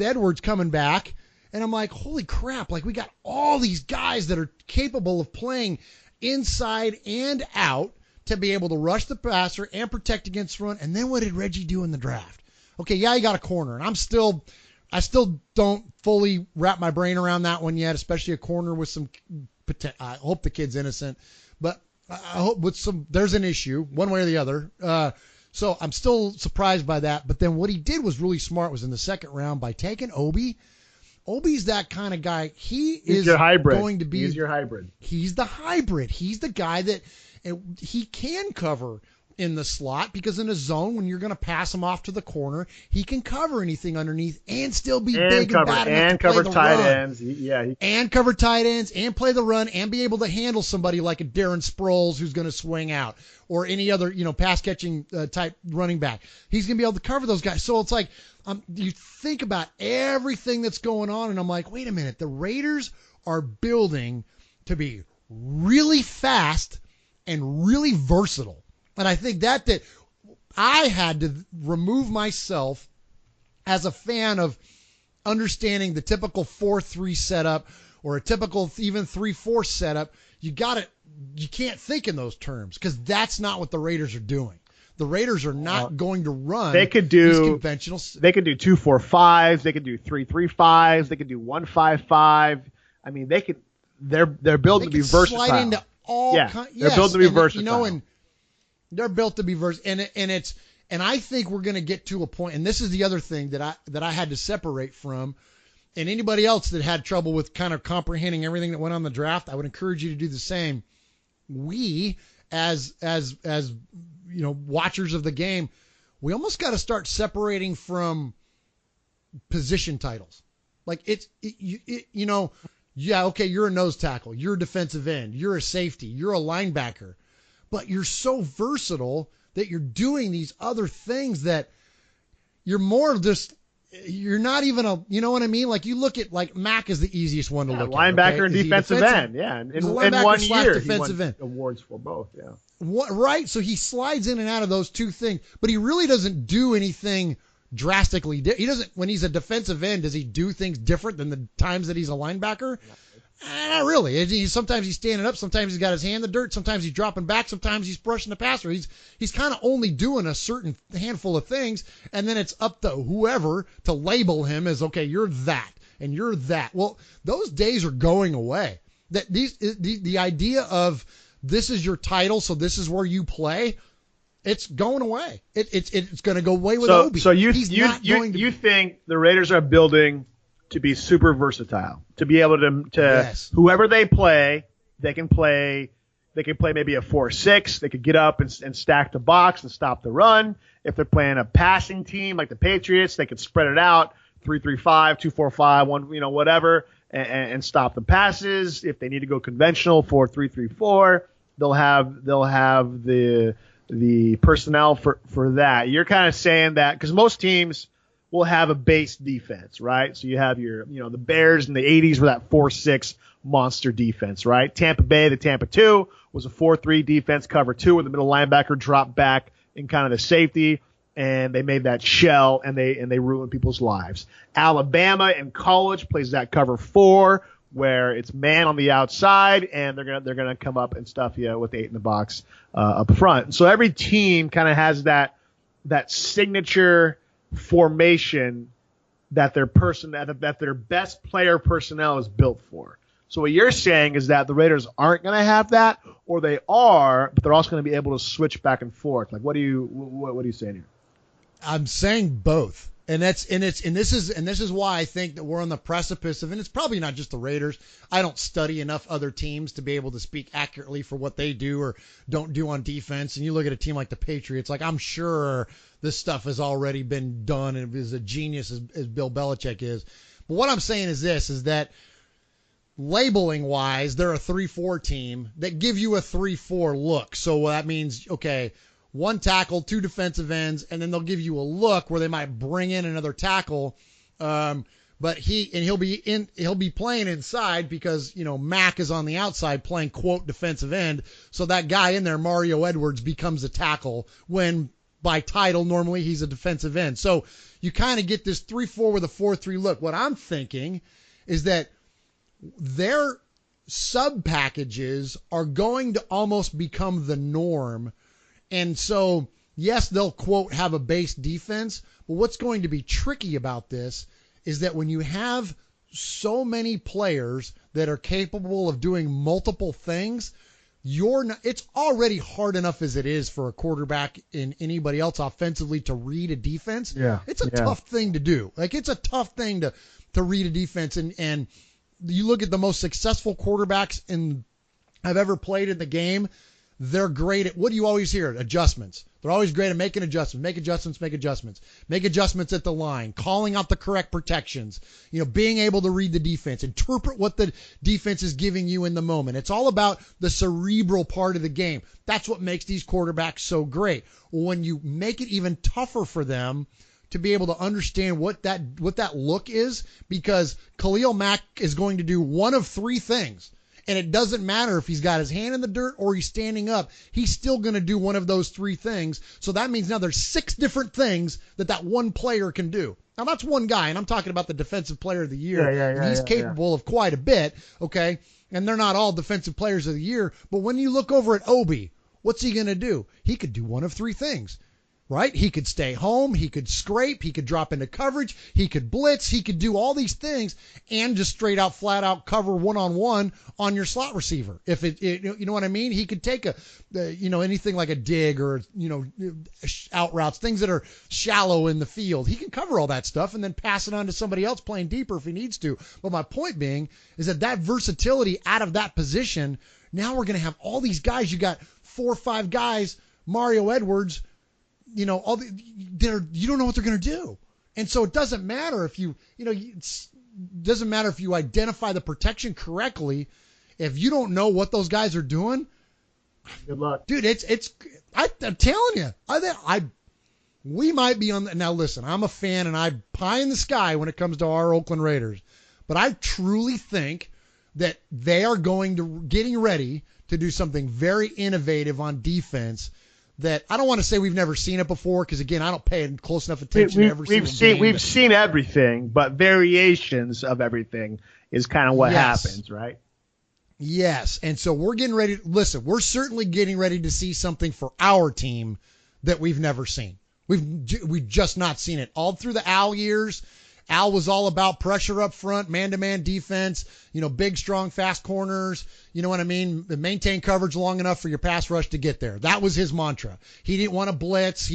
Edwards coming back. And I'm like, holy crap, like we got all these guys that are capable of playing inside and out to be able to rush the passer and protect against run. And then what did Reggie do in the draft? Okay, yeah, he got a corner. And I still don't fully wrap my brain around that one yet, especially a corner with some – I hope the kid's innocent. But I hope there's an issue one way or the other. So I'm still surprised by that. But then what he did was really smart was in the second round by taking Obi. Obi's that kind of guy. He's your hybrid. Going to be. He's your hybrid. He's the hybrid. He's the guy that he can cover in the slot because in a zone when you're going to pass him off to the corner, he can cover anything underneath and still be big and bad enough to play the tight run. Ends. And cover tight ends and play the run and be able to handle somebody like a Darren Sproles who's going to swing out or any other pass catching type running back. He's going to be able to cover those guys. So it's like. You think about everything that's going on, and I'm like, wait a minute. The Raiders are building to be really fast and really versatile. And I think that I had to remove myself as a fan of understanding the typical 4-3 setup or a typical even 3-4 setup. You can't think in those terms because that's not what the Raiders are doing. The Raiders are not going to run. They could do these conventional. They could do 2-4-5s. They could do 3-3-5s. They could do 1-5-5. I mean, they could. They're built to be versatile. Slide into all they're built to be versatile. And they're built to be versatile. And I think we're going to get to a point. And this is the other thing that I had to separate from. And anybody else that had trouble with kind of comprehending everything that went on in the draft, I would encourage you to do the same. We as watchers of the game, we almost got to start separating from position titles. Like okay, you're a nose tackle, you're a defensive end, you're a safety, you're a linebacker, but you're so versatile that you're doing these other things that you're more just, you're not even you know what I mean? Like you look at like Mack is the easiest one to look linebacker at. Okay? And defensive end. Yeah. In 1 year, defensive end. Awards for both. Yeah. Right? So he slides in and out of those two things, but he really doesn't do anything drastically he doesn't, when he's a defensive end, does he do things different than the times that he's a linebacker? Not really. Sometimes he's standing up, sometimes he's got his hand in the dirt, sometimes he's dropping back, sometimes he's brushing the passer. He's kind of only doing a certain handful of things, and then it's up to whoever to label him as, okay, you're that and you're that. Well, those days are going away. That the idea of this is your title, so this is where you play, it's going away. It's going to go away with Obi. So you think the Raiders are building to be super versatile, to be able to yes. Whoever they play, they can play maybe a 4-6. They could get up and stack the box and stop the run. If they're playing a passing team like the Patriots, they could spread it out 3-3-5, 2-4-5, 1, whatever, and stop the passes. If they need to go conventional 4-3-3-4, they'll have the personnel for that. You're kind of saying that because most teams will have a base defense, right? So you have your, the Bears in the 80s were that 4-6 monster defense, right? Tampa Bay, the Tampa 2 was a 4-3 defense, cover 2, where the middle linebacker dropped back in kind of the safety, and they made that shell, and they ruined people's lives. Alabama in college plays that cover 4, where it's man on the outside, and they're gonna come up and stuff you with 8 in the box up front. So every team kind of has that signature formation that their best player personnel is built for. So what you're saying is that the Raiders aren't going to have that, or they are, but they're also going to be able to switch back and forth. Like, what are you saying here? I'm saying both. And this is why I think that we're on the precipice of, and it's probably not just the Raiders. I don't study enough other teams to be able to speak accurately for what they do or don't do on defense. And you look at a team like the Patriots, like I'm sure this stuff has already been done and is a genius as Bill Belichick is. But what I'm saying is this, is that labeling wise, they're a 3-4 team that give you a 3-4 look. So that means, okay, 1 tackle, 2 defensive ends, and then they'll give you a look where they might bring in another tackle. But he'll be playing inside because, Mack is on the outside playing quote defensive end. So that guy in there, Mario Edwards, becomes a tackle when by title, normally he's a defensive end. So you kind of get this 3-4 with a 4-3 look. What I'm thinking is that their sub packages are going to almost become the norm. And so, yes, they'll, quote, have a base defense, but what's going to be tricky about this is that when you have so many players that are capable of doing multiple things, it's already hard enough as it is for a quarterback and anybody else offensively to read a defense. Yeah. It's a tough thing to do. Like, it's a tough thing to read a defense. And you look at the most successful quarterbacks I've ever played in the game, they're great at, what do you always hear? Adjustments. They're always great at making adjustments, make adjustments at the line, calling out the correct protections, being able to read the defense, interpret what the defense is giving you in the moment. It's all about the cerebral part of the game. That's what makes these quarterbacks so great. When you make it even tougher for them to be able to understand what that look is, because Khalil Mack is going to do one of 3 things. And it doesn't matter if he's got his hand in the dirt or he's standing up. He's still going to do one of those 3 things. So that means now there's 6 different things that one player can do. Now, that's one guy, and I'm talking about the defensive player of the year. Yeah, he's capable of quite a bit, okay? And they're not all defensive players of the year. But when you look over at Obi, what's he going to do? He could do one of 3 things. Right? He could stay home. He could scrape. He could drop into coverage. He could blitz. He could do all these things and just straight out, flat out cover one-on-one on your slot receiver. If you know what I mean? He could take anything like a dig or, out routes, things that are shallow in the field. He can cover all that stuff and then pass it on to somebody else playing deeper if he needs to. But my point being is that versatility out of that position, now we're going to have all these guys. You got 4 or 5 guys, Mario Edwards, you don't know what they're going to do. And so it doesn't matter if doesn't matter if you identify the protection correctly. If you don't know what those guys are doing, good luck, dude. I'm telling you, we might be on the, now listen, I'm a fan and I'm pie in the sky when it comes to our Oakland Raiders, but I truly think that they are getting ready to do something very innovative on defense that I don't want to say we've never seen it before, because again, I don't pay close enough attention to every single game. We've seen everything, but variations of everything is kind of what happens, right? Yes, and so we're getting ready. Listen, we're certainly getting ready to see something for our team that we've never seen. We've just not seen it all through the Al years. Al was all about pressure up front, man-to-man defense, big, strong, fast corners. You know what I mean? Maintain coverage long enough for your pass rush to get there. That was his mantra. He didn't want to blitz.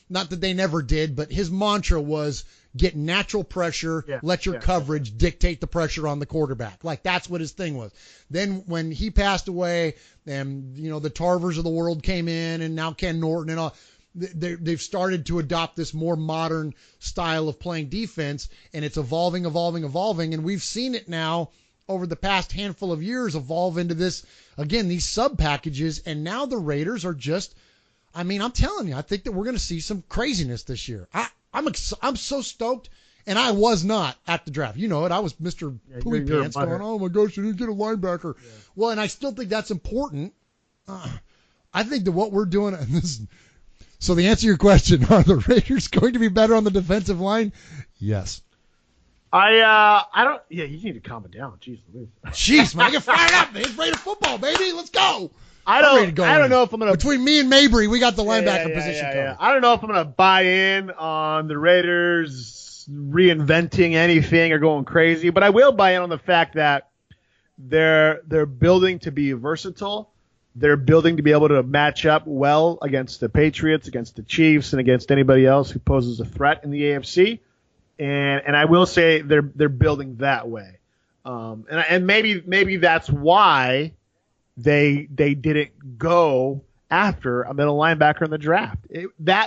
Not that they never did, but his mantra was get natural pressure, let your coverage dictate the pressure on the quarterback. Like, that's what his thing was. Then when he passed away and, the Tarvers of the world came in, and now Ken Norton and all, they've started to adopt this more modern style of playing defense, and it's evolving, and we've seen it now over the past handful of years evolve into this, again, these sub packages, and now the Raiders are just, I'm telling you, I think that we're going to see some craziness this year. I'm so stoked, and I was not at the draft. You know it. I was Mr. Pooey Pants going, oh my gosh, you didn't get a linebacker. Yeah. Well, and I still think that's important. I think that what we're doing, so the answer to your question, are the Raiders going to be better on the defensive line? Yes. I don't. Yeah, you need to calm it down. Jeez, man, I get fired up. It's Raider football, baby. Let's go. I don't know if I'm gonna. Between me and Mabry, we got the linebacker position covered. I don't know if I'm gonna buy in on the Raiders reinventing anything or going crazy, but I will buy in on the fact that they're building to be versatile. They're building to be able to match up well against the Patriots, against the Chiefs, and against anybody else who poses a threat in the AFC. And I will say they're building that way. And maybe that's why they didn't go after a middle linebacker in the draft.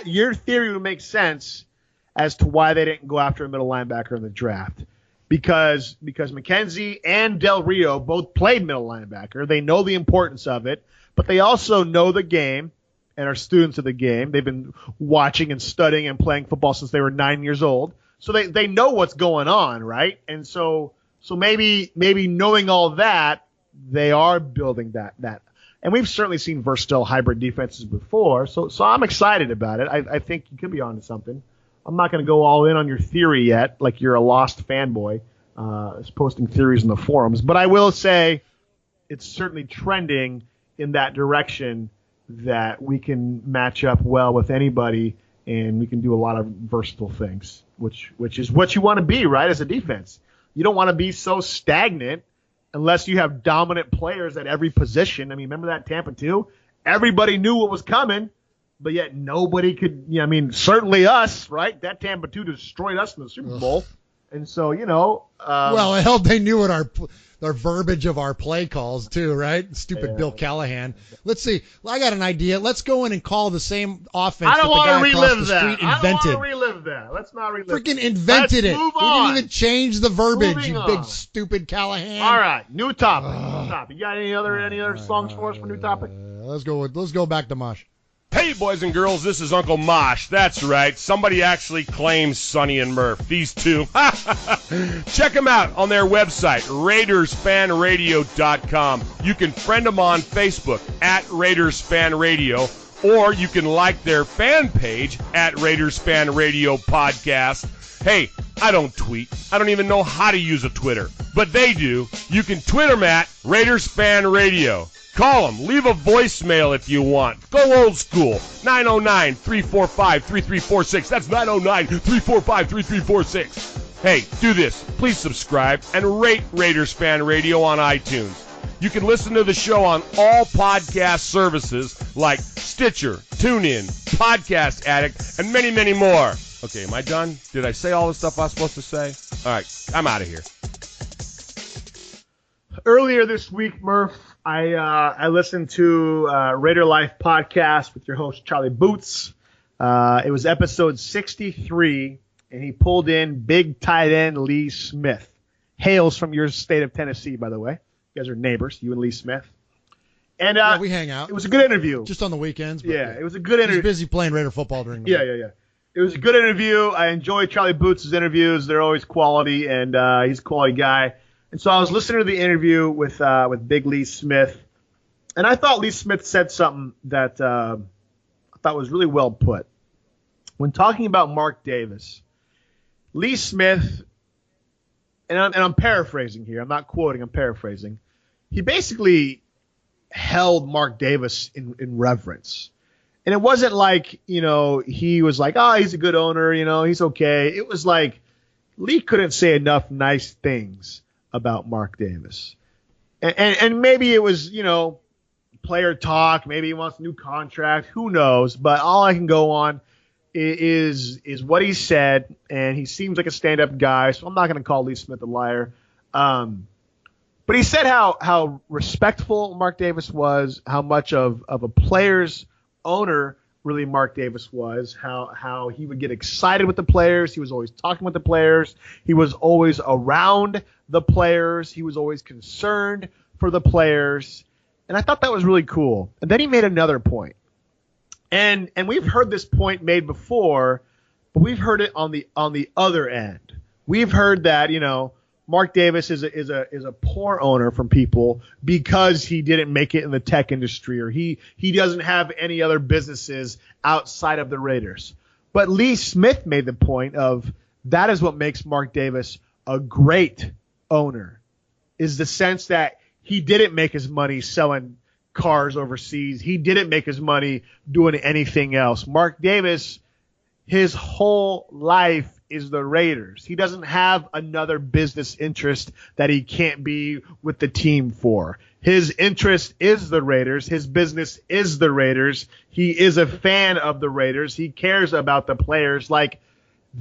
Your theory would make sense as to why they didn't go after a middle linebacker in the draft. Because McKenzie and Del Rio both played middle linebacker. They know the importance of it, but they also know the game and are students of the game. They've been watching and studying and playing football since they were 9 years old. So they know what's going on, right? And so maybe knowing all that, they are building that. And we've certainly seen versatile hybrid defenses before. So I'm excited about it. I think you could be onto something. I'm not going to go all in on your theory yet, like you're a lost fanboy posting theories in the forums. But I will say it's certainly trending in that direction that we can match up well with anybody, and we can do a lot of versatile things, which is what you want to be, right, as a defense. You don't want to be so stagnant unless you have dominant players at every position. Remember that Tampa 2? Everybody knew what was coming, but yet nobody could, certainly us, right? That Tampa 2 destroyed us in the Super Bowl. And so, well, I hope they knew what our verbiage of our play calls too, right? Stupid Bill Callahan. Let's see. I got an idea. Let's go in and call the same offense. I don't want to relive that. Invented. I don't want to relive that. Let's not relive Freaking invented Let's it. Move He on. didn't even change the verbiage, Moving you on. big stupid Callahan. All right, new topic. You got any other songs for us for new topic? Let's go back to Mosh. Hey, boys and girls, this is Uncle Mosh. That's right. Somebody actually claims Sonny and Murf. These two. Check them out on their website, RaidersFanRadio.com. You can friend them on Facebook at RaidersFanRadio, or you can like their fan page at Raiders Fan Radio Podcast. Hey, I don't tweet. I don't even know how to use a Twitter, but they do. You can tweet them at Raiders Fan Radio. Call them. Leave a voicemail if you want. Go old school. 909-345-3346. That's 909-345-3346. Hey, do this. Please subscribe and rate Raiders Fan Radio on iTunes. You can listen to the show on all podcast services like Stitcher, TuneIn, Podcast Addict, and many, many more. Okay, am I done? Did I say all the stuff I was supposed to say? All right, I'm out of here. Earlier this week, Murph, I listened to Raider Life podcast with your host, Charlie Boots. It was episode 63, and he pulled in big tight end Lee Smith. Hails from your state of Tennessee, by the way. You guys are neighbors, you and Lee Smith. And yeah, we hang out. It was a good interview. Just on the weekends. But yeah, it was a good interview. He was busy playing Raider football during the week. Yeah. It was a good interview. I enjoy Charlie Boots' interviews. They're always quality, and he's a quality guy. And so I was listening to the interview with Big Lee Smith, and I thought Lee Smith said something that thought was really well put. When talking about Mark Davis, Lee Smith, and I'm paraphrasing here. I'm not quoting. I'm paraphrasing. He basically held Mark Davis in reverence. And it wasn't like, he was like, oh, he's a good owner, he's okay. It was like Lee couldn't say enough nice things about Mark Davis. And maybe it was, player talk. Maybe he wants a new contract. Who knows? But all I can go on is what he said, and he seems like a stand-up guy, so I'm not going to call Lee Smith a liar. But he said how respectful Mark Davis was, how much of a player's owner really Mark Davis was, how he would get excited with the players. He was always talking with the players. He was always around the players. He was always concerned for the players. And I thought that was really cool. And then he made another point. And we've heard this point made before, but we've heard it on the other end. We've heard that, Mark Davis is a poor owner from people because he didn't make it in the tech industry, or he doesn't have any other businesses outside of the Raiders. But Lee Smith made the point of that is what makes Mark Davis a great owner, is the sense that he didn't make his money selling cars overseas. He didn't make his money doing anything else. Mark Davis, his whole life is the Raiders. He doesn't have another business interest that he can't be with the team for. His interest is the Raiders. His business is the Raiders. He is a fan of the Raiders. He cares about the players. Like,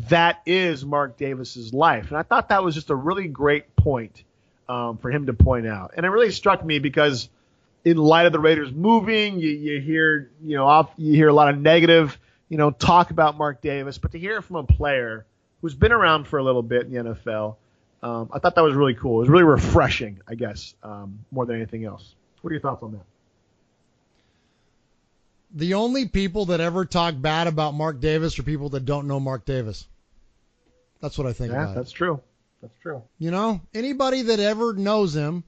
that is Mark Davis's life. And I thought that was just a really great point for him to point out. And it really struck me because in light of the Raiders moving, you hear a lot of negative, talk about Mark Davis, but to hear it from a player who's been around for a little bit in the NFL, I thought that was really cool. It was really refreshing, I guess, more than anything else. What are your thoughts on that? The only people that ever talk bad about Mark Davis are people that don't know Mark Davis. That's what I think about it. Yeah, that's true. That's true. Anybody that ever knows him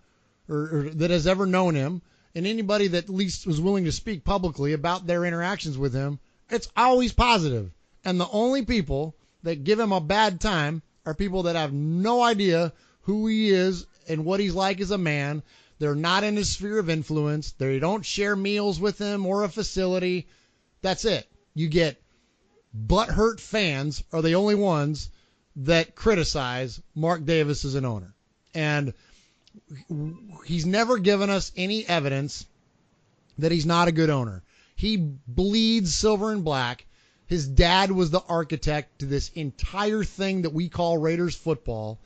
or that has ever known him, and anybody that at least was willing to speak publicly about their interactions with him, it's always positive. And the only people that give him a bad time are people that have no idea who he is and what he's like as a man. They're not in his sphere of influence. They don't share meals with him or a facility. That's it. You get butthurt fans are the only ones that criticize Mark Davis as an owner. And he's never given us any evidence that he's not a good owner. He bleeds silver and black. His dad was the architect to this entire thing that we call Raiders football,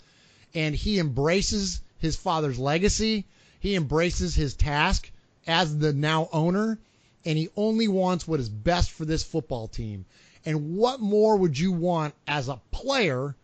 and he embraces his father's legacy. He embraces his task as the now owner, and he only wants what is best for this football team. And what more would you want as a player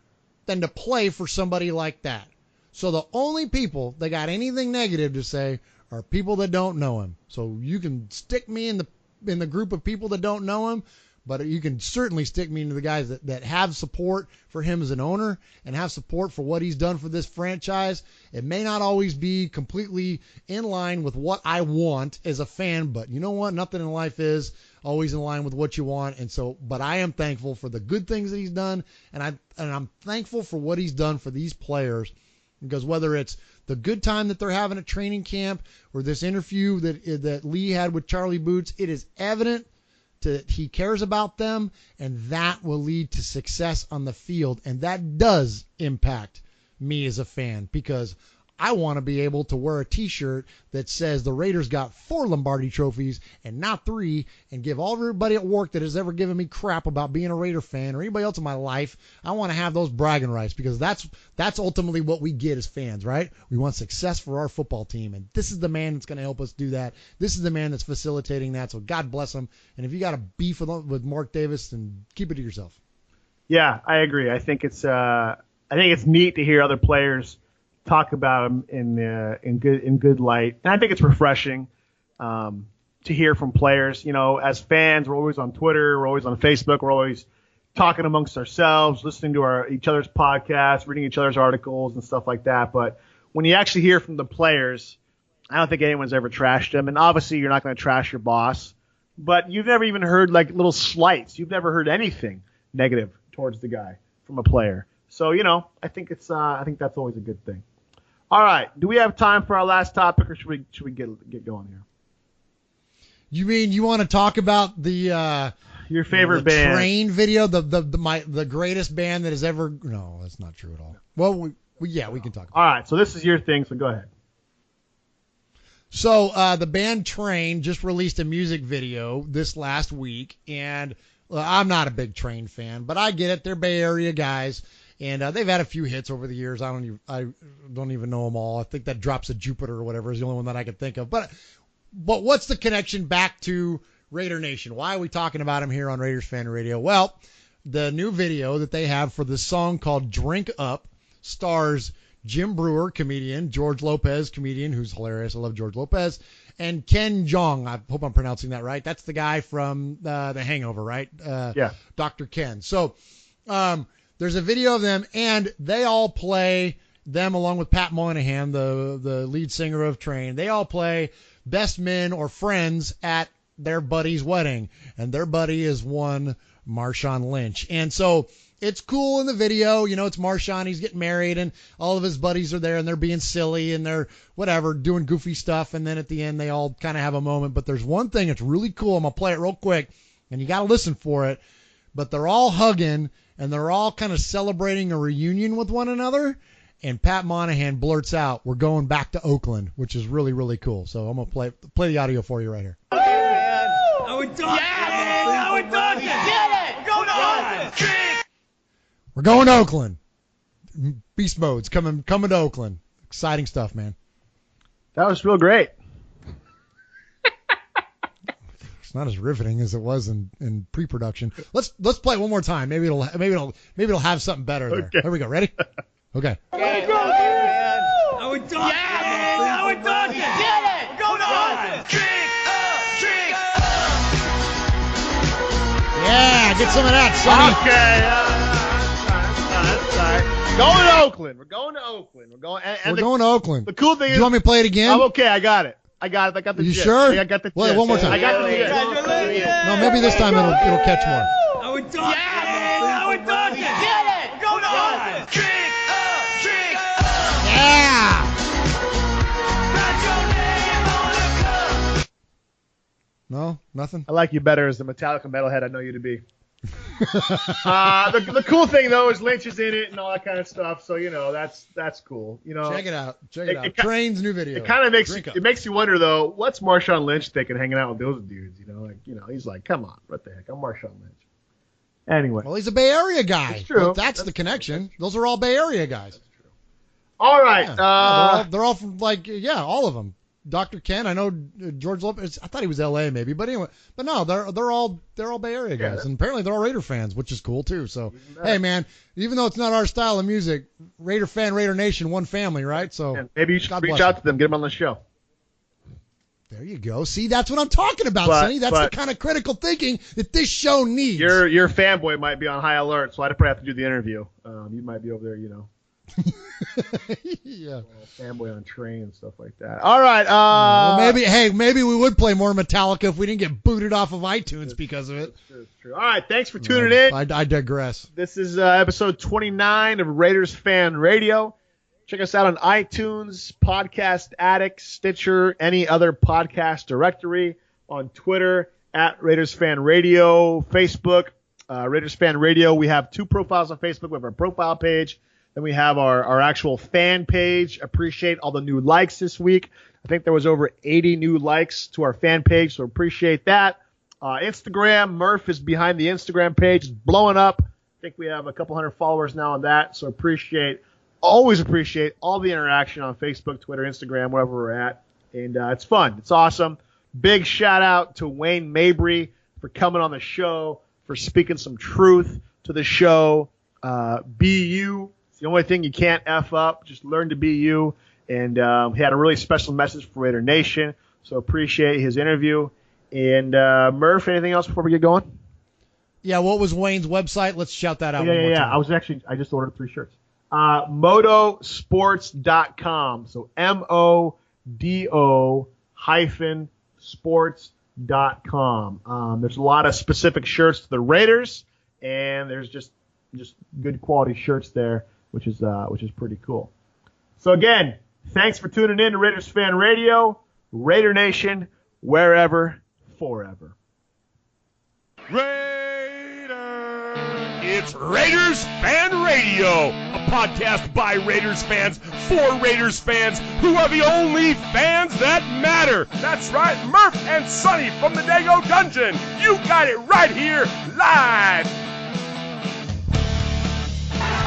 than to play for somebody like that? So the only people that got anything negative to say are people that don't know him. So you can stick me in the group of people that don't know him, but you can certainly stick me into the guys that have support for him as an owner and have support for what he's done for this franchise. It may not always be completely in line with what I want as a fan, but you know what? Nothing in life is always in line with what you want. And so, but I am thankful for the good things that he's done, and I'm thankful for what he's done for these players, because whether it's the good time that they're having at training camp or this interview that Lee had with Charlie Boots, it is evident that he cares about them, and that will lead to success on the field. And that does impact me as a fan, because I want to be able to wear a t-shirt that says the Raiders got 4 Lombardi trophies and not 3, and give all everybody at work that has ever given me crap about being a Raider fan or anybody else in my life, I want to have those bragging rights, because that's ultimately what we get as fans, right? We want success for our football team, and this is the man that's going to help us do that. This is the man that's facilitating that, so God bless him. And if you got a beef with Mark Davis, then keep it to yourself. Yeah, I agree. I think it's neat to hear other players talk about him in good light, and I think it's refreshing to hear from players. As fans, we're always on Twitter, we're always on Facebook, we're always talking amongst ourselves, listening to each other's podcasts, reading each other's articles and stuff like that. But when you actually hear from the players, I don't think anyone's ever trashed them. And obviously, you're not going to trash your boss. but you've never even heard like little slights. You've never heard anything negative towards the guy from a player. So, I think that's always a good thing. All right. Do we have time for our last topic, or should we get going here? You mean you want to talk about the your favorite band Train video, the greatest band that has ever? No, that's not true at all. Well, we can talk about it. All right. So this is your thing. So go ahead. So the band Train just released a music video this last week, and I'm not a big Train fan, but I get it. They're Bay Area guys. And they've had a few hits over the years. I don't even know them all. I think that Drops of Jupiter or whatever is the only one that I can think of. But what's the connection back to Raider Nation? Why are we talking about them here on Raiders Fan Radio? Well, the new video that they have for this song called Drink Up stars Jim Brewer, comedian, George Lopez, comedian, who's hilarious. I love George Lopez. And Ken Jeong. I hope I'm pronouncing that right. That's the guy from The Hangover, right? Yeah. Dr. Ken. So, there's a video of them, and they all play, them along with Pat Moynihan, the lead singer of Train, they all play best men or friends at their buddy's wedding. And their buddy is one Marshawn Lynch. And so it's cool in the video. It's Marshawn. He's getting married, and all of his buddies are there, and they're being silly, and they're, whatever, doing goofy stuff. And then at the end, they all kind of have a moment. But there's one thing that's really cool. I'm going to play it real quick, and you got to listen for it. But they're all hugging, and they're all kind of celebrating a reunion with one another. And Pat Moynihan blurts out, "We're going back to Oakland," which is really, really cool. So I'm going to play the audio for you right here. We're going to Oakland. Beast mode's coming to Oakland. Exciting stuff, man. That was real great. It's not as riveting as it was in pre-production. Let's play it one more time. Maybe it'll have something better there. Okay. Here we go. Ready? Okay. Yeah, get some of that, Sonny. Okay. That's all right. Going to Oakland. We're going to Oakland. We're going to Oakland. The cool thing is, do you want me to play it again? I'm okay. I got it. I got the You gist. sure? I got the Well, gist. one more time. I got the gist. No, maybe this time it'll catch more. Yeah. No, nothing. I like you better as the Metallica metalhead I know you to be. The cool thing though is Lynch is in it and all that kind of stuff. So that's cool. Check it out. Train's new video. It kind of makes you wonder though, what's Marshawn Lynch thinking hanging out with those dudes? He's like, come on, what the heck? I'm Marshawn Lynch. Anyway. Well, he's a Bay Area guy. It's true. Well, that's the connection. Those are all Bay Area guys. That's true. All right. Yeah. They're all from all of them. Dr. Ken, I know George Lopez. I thought he was L.A. maybe, but anyway. But no, they're all Bay Area guys, and apparently they're all Raider fans, which is cool too. So hey, man, even though it's not our style of music, Raider fan, Raider Nation, one family, right? So maybe you should reach out to them, get them on the show. There you go. See, that's what I'm talking about, Sonny. That's the kind of critical thinking that this show needs. Your fanboy might be on high alert, so I'd probably have to do the interview. You might be over there, Yeah. Fanboy on Train and stuff like that. All right. Well, maybe we would play more Metallica if we didn't get booted off of iTunes because of it. It's true. All right. Thanks for tuning in. I digress. This is episode 29 of Raiders Fan Radio. Check us out on iTunes, Podcast Addict, Stitcher, any other podcast directory, on Twitter at Raiders Fan Radio, Facebook, Raiders Fan Radio. We have 2 profiles on Facebook. We have our profile page. Then we have our actual fan page. Appreciate all the new likes this week. I think there was over 80 new likes to our fan page, so appreciate that. Instagram, Murf is behind the Instagram page. It's blowing up. I think we have a couple hundred followers now on that, so always appreciate all the interaction on Facebook, Twitter, Instagram, wherever we're at. And it's fun. It's awesome. Big shout out to Wayne Mabry for coming on the show, for speaking some truth to the show. Be you. It's the only thing you can't F up. Just learn to be you. And he had a really special message for Raider Nation, so appreciate his interview. And Murph, anything else before we get going? Yeah, what was Wayne's website? Let's shout that out one more time. I just ordered 3 shirts. Modosports.com. So MODO-sports.com. There's a lot of specific shirts to the Raiders, and there's just good quality shirts there, which is pretty cool. So again, thanks for tuning in to Raiders Fan Radio, Raider Nation, wherever, forever. It's Raiders Fan Radio, a podcast by Raiders fans for Raiders fans who are the only fans that matter. That's right, Murf and Sonny from the Dago Dungeon. You got it right here, live.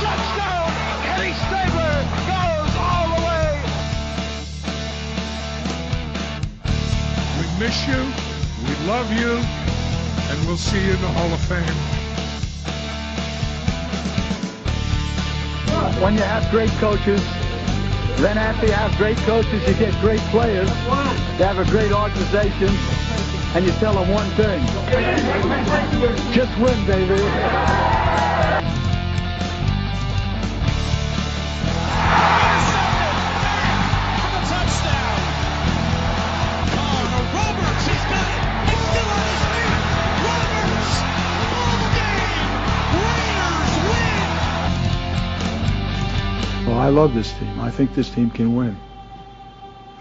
Touchdown! Kenny Stabler goes all the way. We miss you, we love you, and we'll see you in the Hall of Fame. When you have great coaches, then after you have great coaches, you get great players. You have a great organization, and you tell them one thing. Just win, baby. Well, I love this team. I think this team can win.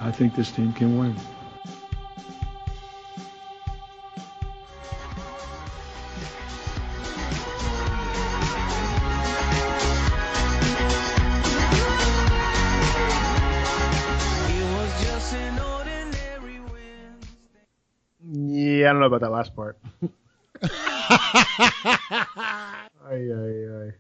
I think this team can win. Yeah, I don't know about that last part. Ay.